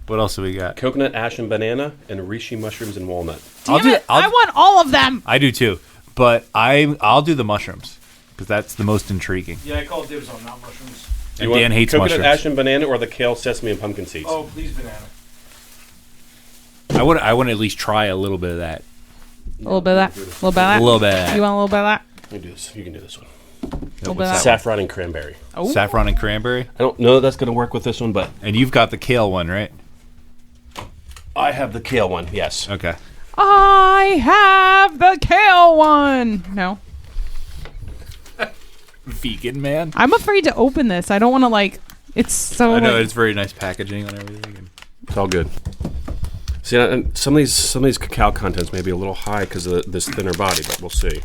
What else do we got? Coconut, ash, and banana, and reishi mushrooms and walnut. Damn it. I want all of them. I do too, but I'll do the mushrooms because that's the most intriguing. Yeah, I call dibs on not mushrooms. And Dan hates coconut, mushrooms. ash, and banana, or the kale, sesame, and pumpkin seeds? Oh, please, banana. I want to at least try a little bit of that. A little bit of that. A little bit of that. A little bit of that. You want a little bit of that? Let me do this. You can do this one. little bit of that. Saffron and cranberry. Oh. Saffron and cranberry, I don't know that that's going to work with this one, but and you've got the kale one, right? I have the kale one, yes. Okay. I have the kale one. No. Vegan man. I'm afraid to open this. I don't want to like. It's so. I know like- it's very nice packaging and everything. It's all good. See, and some of these cacao contents may be a little high because of this thinner body, but we'll see.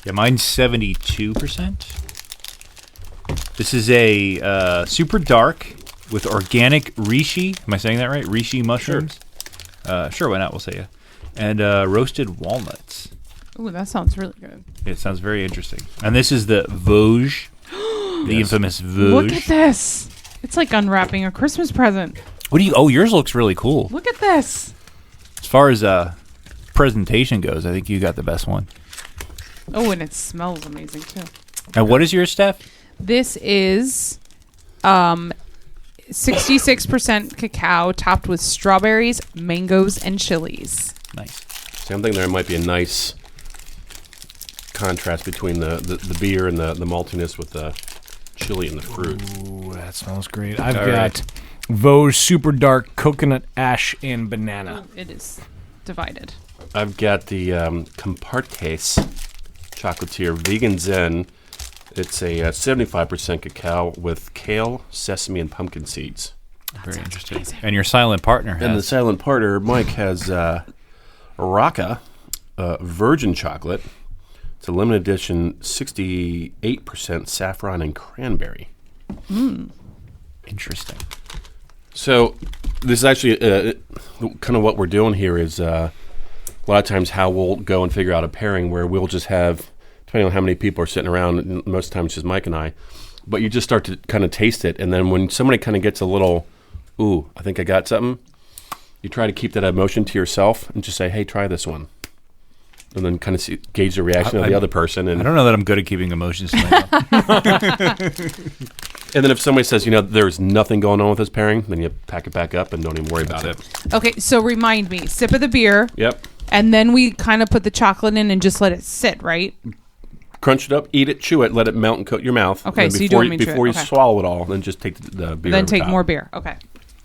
Yeah, mine's 72%. This is a super dark with organic reishi. Am I saying that right? Reishi mushrooms. Sure, why not? We'll say yeah. And roasted walnuts. Ooh, that sounds really good. It sounds very interesting. And this is the Vosges, the infamous Vosges. Look at this. It's like unwrapping a Christmas present. What do you? Oh, yours looks really cool. Look at this. As far as presentation goes, I think you got the best one. Oh, and it smells amazing too. And what is yours, Steph? This is 66% cacao topped with strawberries, mangoes, and chilies. Nice. See, I'm thinking there might be a nice contrast between the beer and the maltiness with the chili and the fruit. Ooh, that smells great. I've All got right. Vosges Super Dark Coconut Ash and Banana. It is divided. I've got the Compartes chocolatier vegan Zen. It's a 75% cacao with kale, sesame, and pumpkin seeds. Very interesting. And your silent partner has. And the silent partner, Mike, has Raka virgin chocolate. It's a limited edition, 68% saffron and cranberry. Interesting. So this is actually kind of what we're doing here is a lot of times how we'll go and figure out a pairing where we'll just have, depending on how many people are sitting around, and most times it's just Mike and I, but you just start to kind of taste it. And then when somebody kind of gets a little, ooh, I think I got something, you try to keep that emotion to yourself and just say, hey, try this one. And then kind of gauge the reaction of the other person. And I don't know that I'm good at keeping emotions to myself. And then if somebody says, there's nothing going on with this pairing, then you pack it back up and don't even worry about it. Okay, so remind me, sip of the beer, Yep. and then we kind of put the chocolate in and just let it sit, right? Crunch it up, eat it, chew it, let it melt and coat your mouth. Okay, And so you before don't mean chew it, before you okay. swallow it all, then just take the beer. Then over take top. more beer. Okay.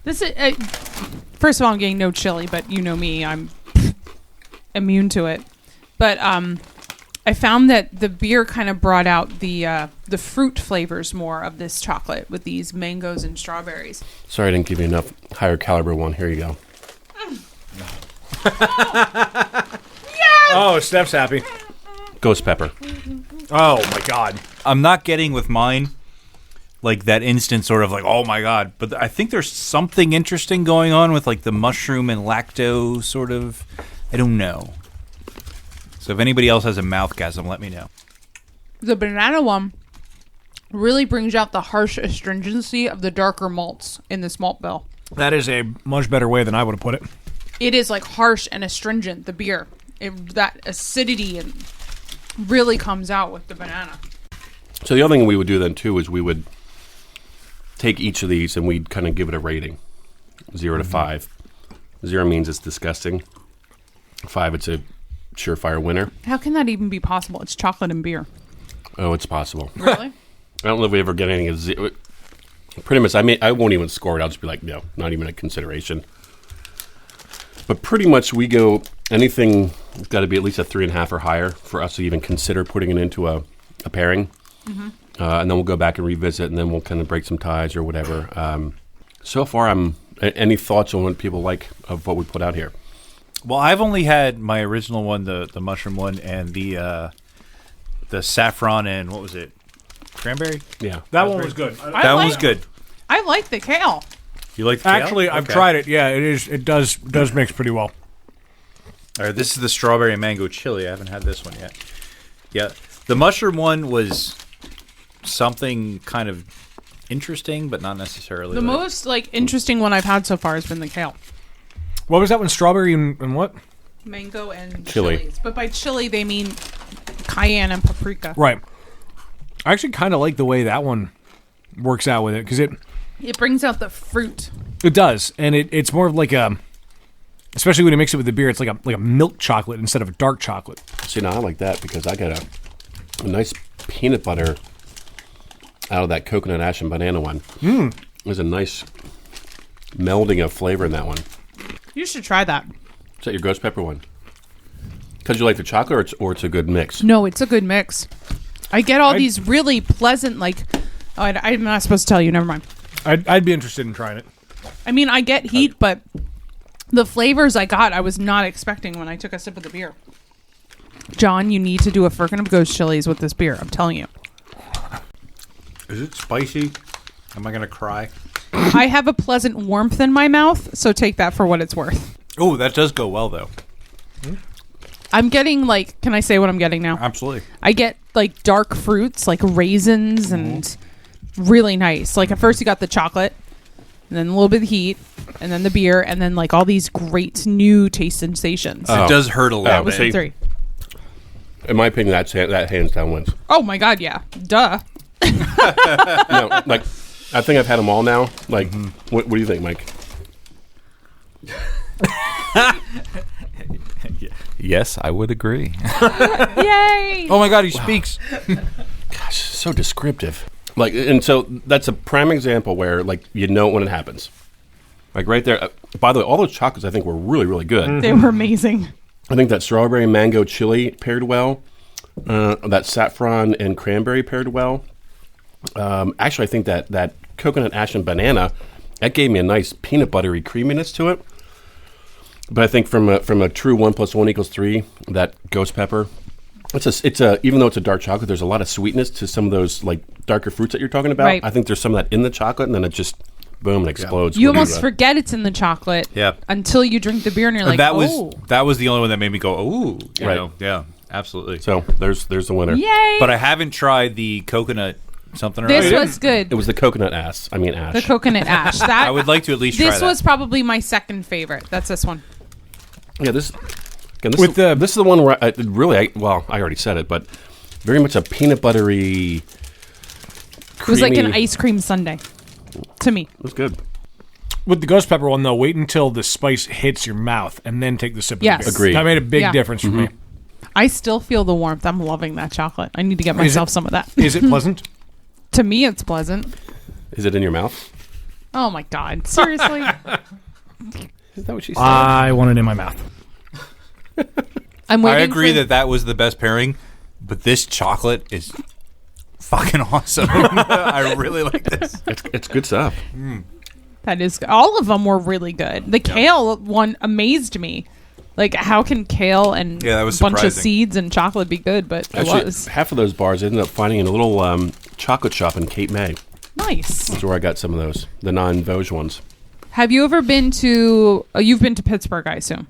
This is first of all, I'm getting no chili, but you know me, I'm immune to it. But I I found that the beer kind of brought out the fruit flavors more of this chocolate with these mangoes and strawberries. Sorry I didn't give you enough higher caliber one. Here you go. Oh, Steph's happy. Ghost pepper. Oh, my God. I'm not getting with mine like that instant sort of like, oh my God. But I think there's something interesting going on with like the mushroom and lacto sort of. I don't know. So if anybody else has a mouthgasm, let me know. The banana one really brings out the harsh astringency of the darker malts in this malt bill. That is a much better way than I would have put it. It is like harsh and astringent, the beer. That acidity and really comes out with the banana. So the other thing we would do then too is we would take each of these and we'd kind of give it a rating, 0 to 5. 0 means it's disgusting. 5, it's a surefire winner. How can that even be possible? It's chocolate and beer. Oh, it's possible. Really? I don't know if we ever get anything. Pretty much, I won't even score it. I'll just be like, no, not even a consideration. But pretty much we go anything got to be at least a 3.5 or higher for us to even consider putting it into a pairing. Mm-hmm. And then we'll go back and revisit, and then we'll kind of break some ties or whatever. So far, any thoughts on what people like of what we put out here? Well, I've only had my original one, the mushroom one, and the saffron and what was it? Cranberry? Yeah. That one was good. That one was good. I like the kale. You like the kale? Actually, I've tried it. Yeah, it is. It does mix pretty well. All right, this is the strawberry and mango chili. I haven't had this one yet. Yeah, the mushroom one was something kind of interesting, but not necessarily. The most interesting one I've had so far has been the kale. What was that one? Strawberry and what? Mango and Chili. chilies. But by chili, they mean cayenne and paprika. Right. I actually kind of like the way that one works out with it because it brings out the fruit. It does, and it's more of like a, especially when you mix it with the beer, it's like a milk chocolate instead of a dark chocolate. See, now I like that because I got a nice peanut butter out of that coconut ash and banana one. There's a nice melding of flavor in that one. You should try that. Is that your ghost pepper one? Because you like the chocolate, or it's a good mix? No, it's a good mix. I get all these really pleasant, I'm not supposed to tell you, never mind. I'd be interested in trying it. I mean, I get heat, but the flavors I got, I was not expecting when I took a sip of the beer. John, you need to do a firkin of ghost chilies with this beer, I'm telling you. Is it spicy? Am I going to cry? I have a pleasant warmth in my mouth, so take that for what it's worth. Oh, that does go well, though. I'm getting, can I say what I'm getting now? Absolutely. I get, dark fruits, like raisins, and really nice. At first you got the chocolate, and then a little bit of heat, and then the beer, and then, all these great new taste sensations. It does hurt a little That was bit. the 3. In my opinion, that hands down wins. Oh, my God, yeah. Duh. No, I think I've had them all now. What do you think, Mike? Yes, I would agree. Yay! Oh, my God, he speaks. Gosh, so descriptive. And so that's a prime example where, you know when it happens. Right there. By the way, all those chocolates I think were really, really good. They were amazing. I think that strawberry and mango chili paired well. That saffron and cranberry paired well. Actually, I think that coconut ash and banana, that gave me a nice peanut buttery creaminess to it. But I think from a true 1 + 1 = 3, that ghost pepper, it's a even though it's a dark chocolate, there's a lot of sweetness to some of those darker fruits that you're talking about. Right. I think there's some of that in the chocolate, and then it just boom, it explodes. You when almost forget it's in the chocolate until you drink the beer and you're like, that oh. was the only one that made me go, ooh. You Right. know? Yeah, absolutely. So there's the winner. Yay! But I haven't tried the coconut something or This other. was good. It was the coconut ash. The coconut ash. That I would like to at least try This that. was probably my second favorite. That's this one. Yeah, this is the one where I already said it, but very much a peanut buttery. It was like an creamy- ice cream sundae to me. It was good. With the ghost pepper one, though, wait until the spice hits your mouth and then take the sip of Yes. the beer. Agreed. That made a big Yeah. difference for me. I still feel the warmth. I'm loving that chocolate. I need to get myself some of that. Is it pleasant? To me, it's pleasant. Is it in your mouth? Oh my God! Seriously? Is that what she said? I want it in my mouth. I'm I waiting. agree that was the best pairing, but this chocolate is fucking awesome. I really like this. It's good stuff. That is, all of them were really good. The kale one amazed me. Like, how can kale and that was a bunch of surprising. seeds and chocolate be good? But Actually, it was half of those bars I ended up finding in a little chocolate shop in Cape May. nice. That's where I got some of those, the non-Vosges ones. Have you ever been to? You've been to Pittsburgh, I assume.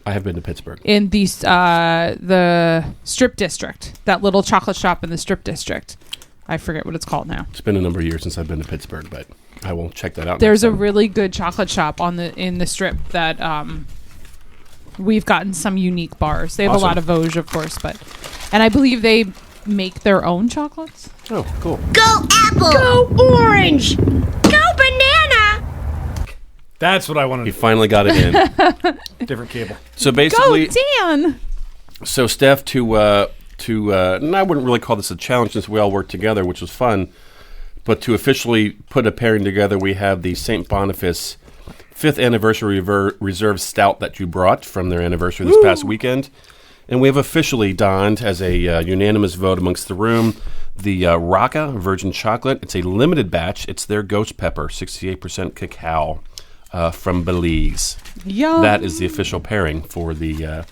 I have been to Pittsburgh. In the Strip District, that little chocolate shop in the Strip District. I forget what it's called now. It's been a number of years since I've been to Pittsburgh, but I will check that out. There's next a time. really good chocolate shop in the Strip that we've gotten some unique bars. They have Awesome. a lot of Vosges, of course, and I believe they make their own chocolates. Oh, cool. Go apple! Go orange! Go banana! That's what I He wanted. finally got it in. Different cable. So Go, basically, Dan! so Steph, and I wouldn't really call this a challenge since we all worked together, which was fun, but to officially put a pairing together, we have the St. Boniface 5th Anniversary Reserve Stout that you brought from their anniversary this past weekend. And we have officially donned, as a unanimous vote amongst the room, the Rocca Virgin Chocolate. It's a limited batch. It's their Ghost Pepper, 68% cacao from Belize. Yum. That is the official pairing for the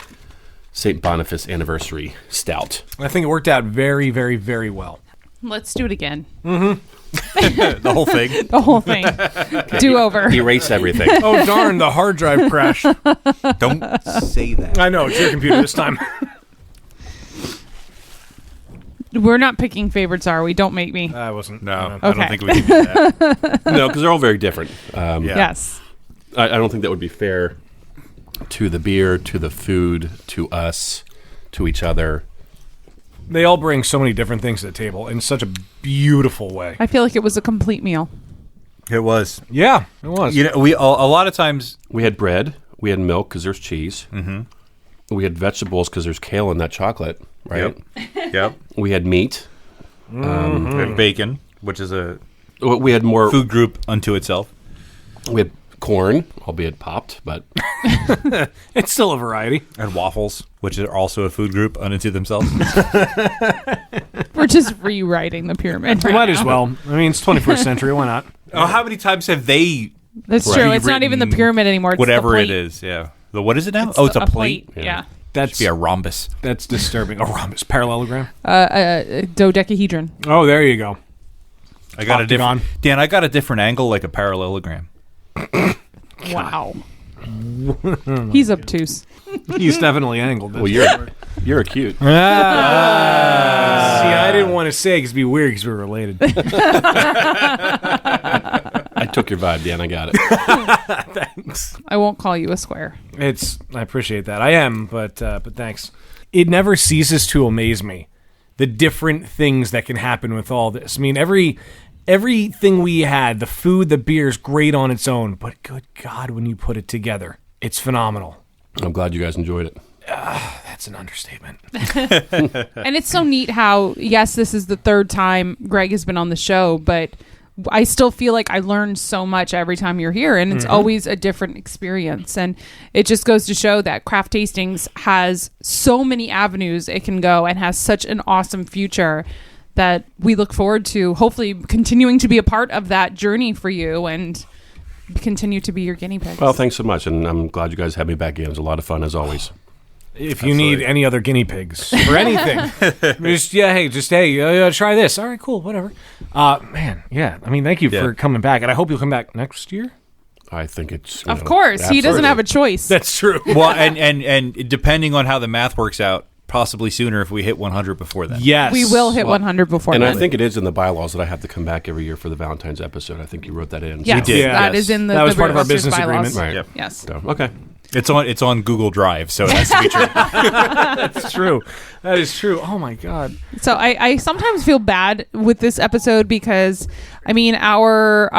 St. Boniface Anniversary Stout. I think it worked out very, very, very well. Let's do it again. The whole thing. The whole thing. Do over. Erase everything. Oh, darn, the hard drive crashed. Don't say that. I know, it's your computer this time. We're not picking favorites, are we? Don't make me. I wasn't. No, Okay. I don't think we can do that. No, because they're all very different. Yeah. Yes. I don't think that would be fair to the beer, to the food, to us, to each other. They all bring so many different things to the table in such a beautiful way. I feel like it was a complete meal. It was. Yeah, it was. You know, we a lot of times. We had bread, we had milk because there's cheese. Mm-hmm. We had vegetables because there's kale in that chocolate, right? Yep. We had meat. We had bacon, which is a We had more. food group unto itself. We had corn, albeit popped, but It's still a variety. And waffles, which are also a food group unto themselves. We're just rewriting the pyramid. We right might now. as well. I mean, it's 21st century. Why not? Oh, how many times have they That's Right. true. It's not even the pyramid anymore. It's whatever the it plate. is? Yeah. What is it now? It's a plate. Yeah. That's Should be a rhombus. that's disturbing. A rhombus, parallelogram. Dodecahedron. Oh, there you go. I got a Octagon. different. Dan, I got a different angle, like a parallelogram. Wow. He's obtuse. He's definitely angled. well, you're acute. See, I didn't want to say because it'd be weird because we're related. I took your vibe, Dan. I got it. Thanks. I won't call you a square. I appreciate that. I am, but thanks. It never ceases to amaze me the different things that can happen with all this. I mean, everything we had, the food, the beer's great on its own, but good God, when you put it together, it's phenomenal. I'm glad you guys enjoyed it. That's an understatement. And it's so neat how, yes, this is the third time Greg has been on the show, but I still feel like I learn so much every time you're here, and it's always a different experience. And it just goes to show that Craft Tastings has so many avenues it can go and has such an awesome future that we look forward to hopefully continuing to be a part of that journey for you and continue to be your guinea pigs. Well, thanks so much, and I'm glad you guys had me back in. It was a lot of fun, as always. If you need any other guinea pigs or anything, try this. All right, cool, whatever. Man, yeah. I mean, thank you for coming back, and I hope you'll come back next year. I think it's of course, he doesn't have a choice. That's true. Well, and depending on how the math works out, possibly sooner if we hit 100 before then. Yes, we will hit 100 before And then. I think it is in the bylaws that I have to come back every year for the Valentine's episode. I think you wrote that in. Yes, did. that Yes. is in the That was the part of our Beerbuster's business bylaws. agreement. Right. Yep. Yes. So, okay. It's on Google Drive, so it has to be true. That's true. That is true. Oh my God. So I sometimes feel bad with this episode because, I mean, our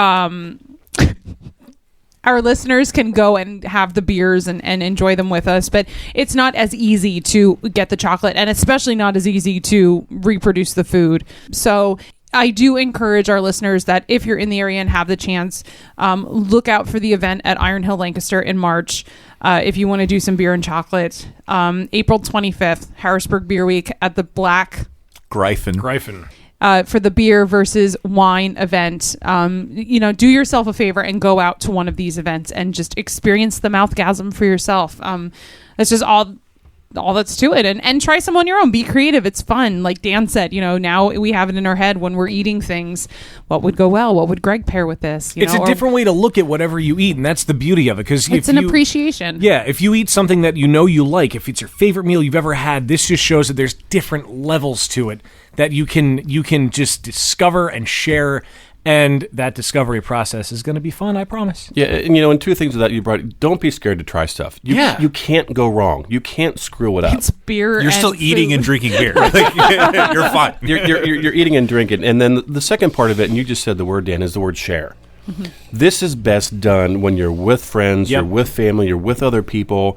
listeners can go and have the beers and enjoy them with us, but it's not as easy to get the chocolate, and especially not as easy to reproduce the food. So I do encourage our listeners that if you're in the area and have the chance, look out for the event at Iron Hill Lancaster in March. If you want to do some beer and chocolate, April 25th, Harrisburg Beer Week at the Black Gryphon. For the beer versus wine event. Do yourself a favor and go out to one of these events and just experience the mouthgasm for yourself. That's just all that's to it, and try some on your own. Be creative. It's fun. Like Dan said, now we have it in our head when we're eating things. What would go well? What would Greg pair with this? It's a different way to look at whatever you eat, and that's the beauty of it. Because it's an appreciation. Yeah, if you eat something that you like, if it's your favorite meal you've ever had, this just shows that there's different levels to it that you can just discover and share. And that discovery process is going to be fun, I promise. Yeah, and two things that you brought, don't be scared to try stuff. You can't go wrong. You can't screw it up. It's beer. You're still eating and drinking beer. You're fine. You're eating and drinking. And then the second part of it, and you just said the word, Dan, is the word share. Mm-hmm. This is best done when you're with friends, you're with family, you're with other people,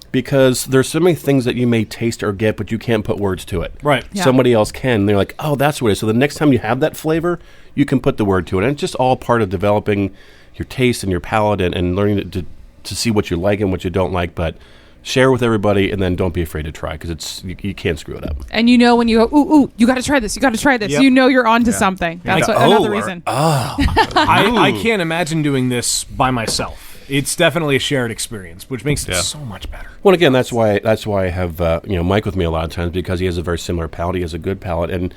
because there's so many things that you may taste or get, but you can't put words to it. Right. Yeah. Somebody else can. They're like, oh, that's what it is. So the next time you have that flavor, you can put the word to it. And it's just all part of developing your taste and your palate and learning to see what you like and what you don't like. But share with everybody, and then don't be afraid to try, because you can't screw it up. And when you go, ooh, you got to try this. You got to try this. Yep. You're onto something. That's another reason. I can't imagine doing this by myself. It's definitely a shared experience, which makes it so much better. Well, again, that's why I have Mike with me a lot of times, because he has a very similar palate. He has a good palate, and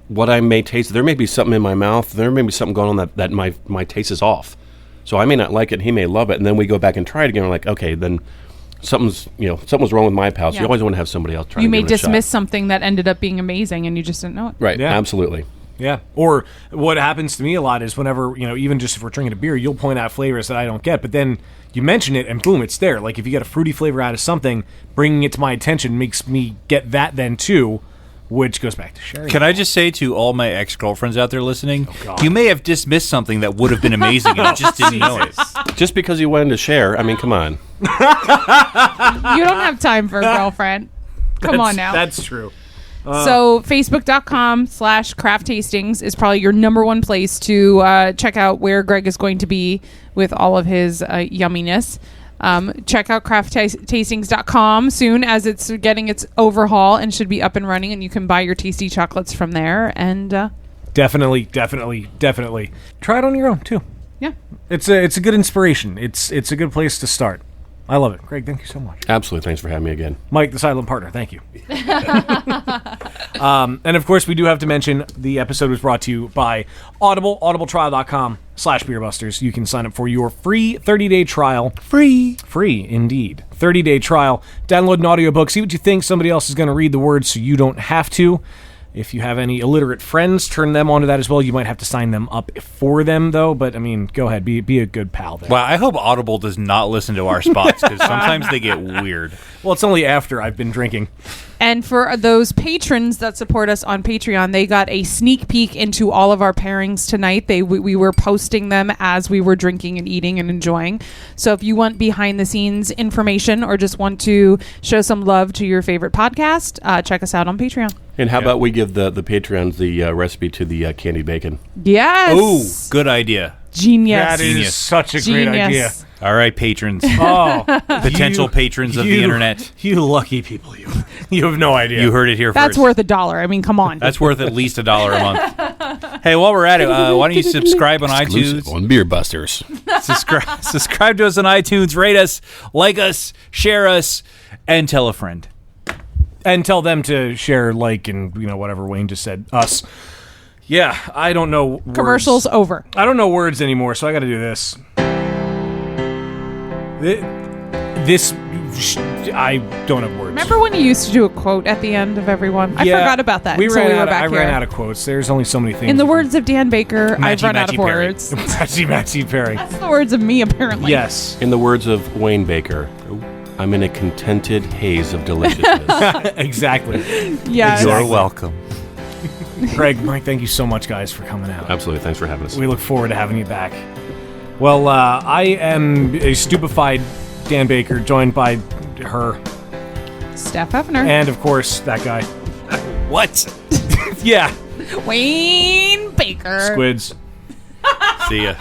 what I may taste, there may be something in my mouth, there may be something going on that my taste is off. So I may not like it, and he may love it, and then we go back and try it again. We're like, okay, then something's wrong with my palate. So you always want to have somebody else try. You may dismiss something that ended up being amazing, and you just didn't know it. Right? Yeah. Absolutely. Yeah. Or what happens to me a lot is whenever, even just if we're drinking a beer, you'll point out flavors that I don't get, but then you mention it and boom, it's there. Like if you get a fruity flavor out of something, bringing it to my attention makes me get that then too, which goes back to sharing. Can I just say to all my ex-girlfriends out there listening, you may have dismissed something that would have been amazing and you just didn't know it. Just because you wanted to share, I mean, come on. You don't have time for a girlfriend. Come on now. That's true. So Facebook.com/craft tastings is probably your number one place to check out where Greg is going to be with all of his yumminess. Check out crafttastings.com soon, as it's getting its overhaul and should be up and running, and you can buy your tasty chocolates from there. And definitely try it on your own too. Yeah, it's a good inspiration. It's a good place to start. I love it. Greg, thank you so much. Absolutely. Thanks for having me again. Mike, the silent partner, thank you. And of course, we do have to mention the episode was brought to you by Audible, audibletrial.com/beerbusters. You can sign up for your free 30-day trial. Free indeed. 30-day trial. Download an audiobook. See what you think. Somebody else is going to read the words so you don't have to. If you have any illiterate friends, turn them onto that as well. You might have to sign them up for them, though. But, I mean, go ahead. Be a good pal there. Well, I hope Audible does not listen to our spots, because sometimes they get weird. Well, it's only after I've been drinking. And for those patrons that support us on Patreon, they got a sneak peek into all of our pairings tonight. We were posting them as we were drinking and eating and enjoying. So if you want behind-the-scenes information or just want to show some love to your favorite podcast, check us out on Patreon. And how about we give the Patreons the recipe to the candied bacon? Yes. Oh, good idea. Genius. That is such a great idea. All right, patrons. Oh, Potential patrons of the internet. You lucky people. You have no idea. You heard it here That's first. worth $1. I mean, come on. That's worth at least $1 a month. Hey, while we're at it, why don't you subscribe on iTunes? On Beer Busters. Subscribe to us on iTunes. Rate us, like us, share us, and tell a friend. And tell them to share, like, and, whatever Wayne just said. Us. Yeah, I don't know words. Commercials over. I don't know words anymore, so I got to do this. I don't have words. Remember when you used to do a quote at the end of everyone? I forgot about that. I ran out of quotes. There's only so many things. In the words of Dan Baker, I've run out of words. Matchy pairing. That's the words of me, apparently. Yes. In the words of Wayne Baker, I'm in a contented haze of deliciousness. Exactly. Yes. You're welcome. Greg, Mike, thank you so much, guys, for coming out. Absolutely. Thanks for having us. We look forward to having you back. Well, I am a stupefied Dan Baker, joined by her. Steph Hefner. And, of course, that guy. What? Yeah. Wayne Baker. Squids. See ya.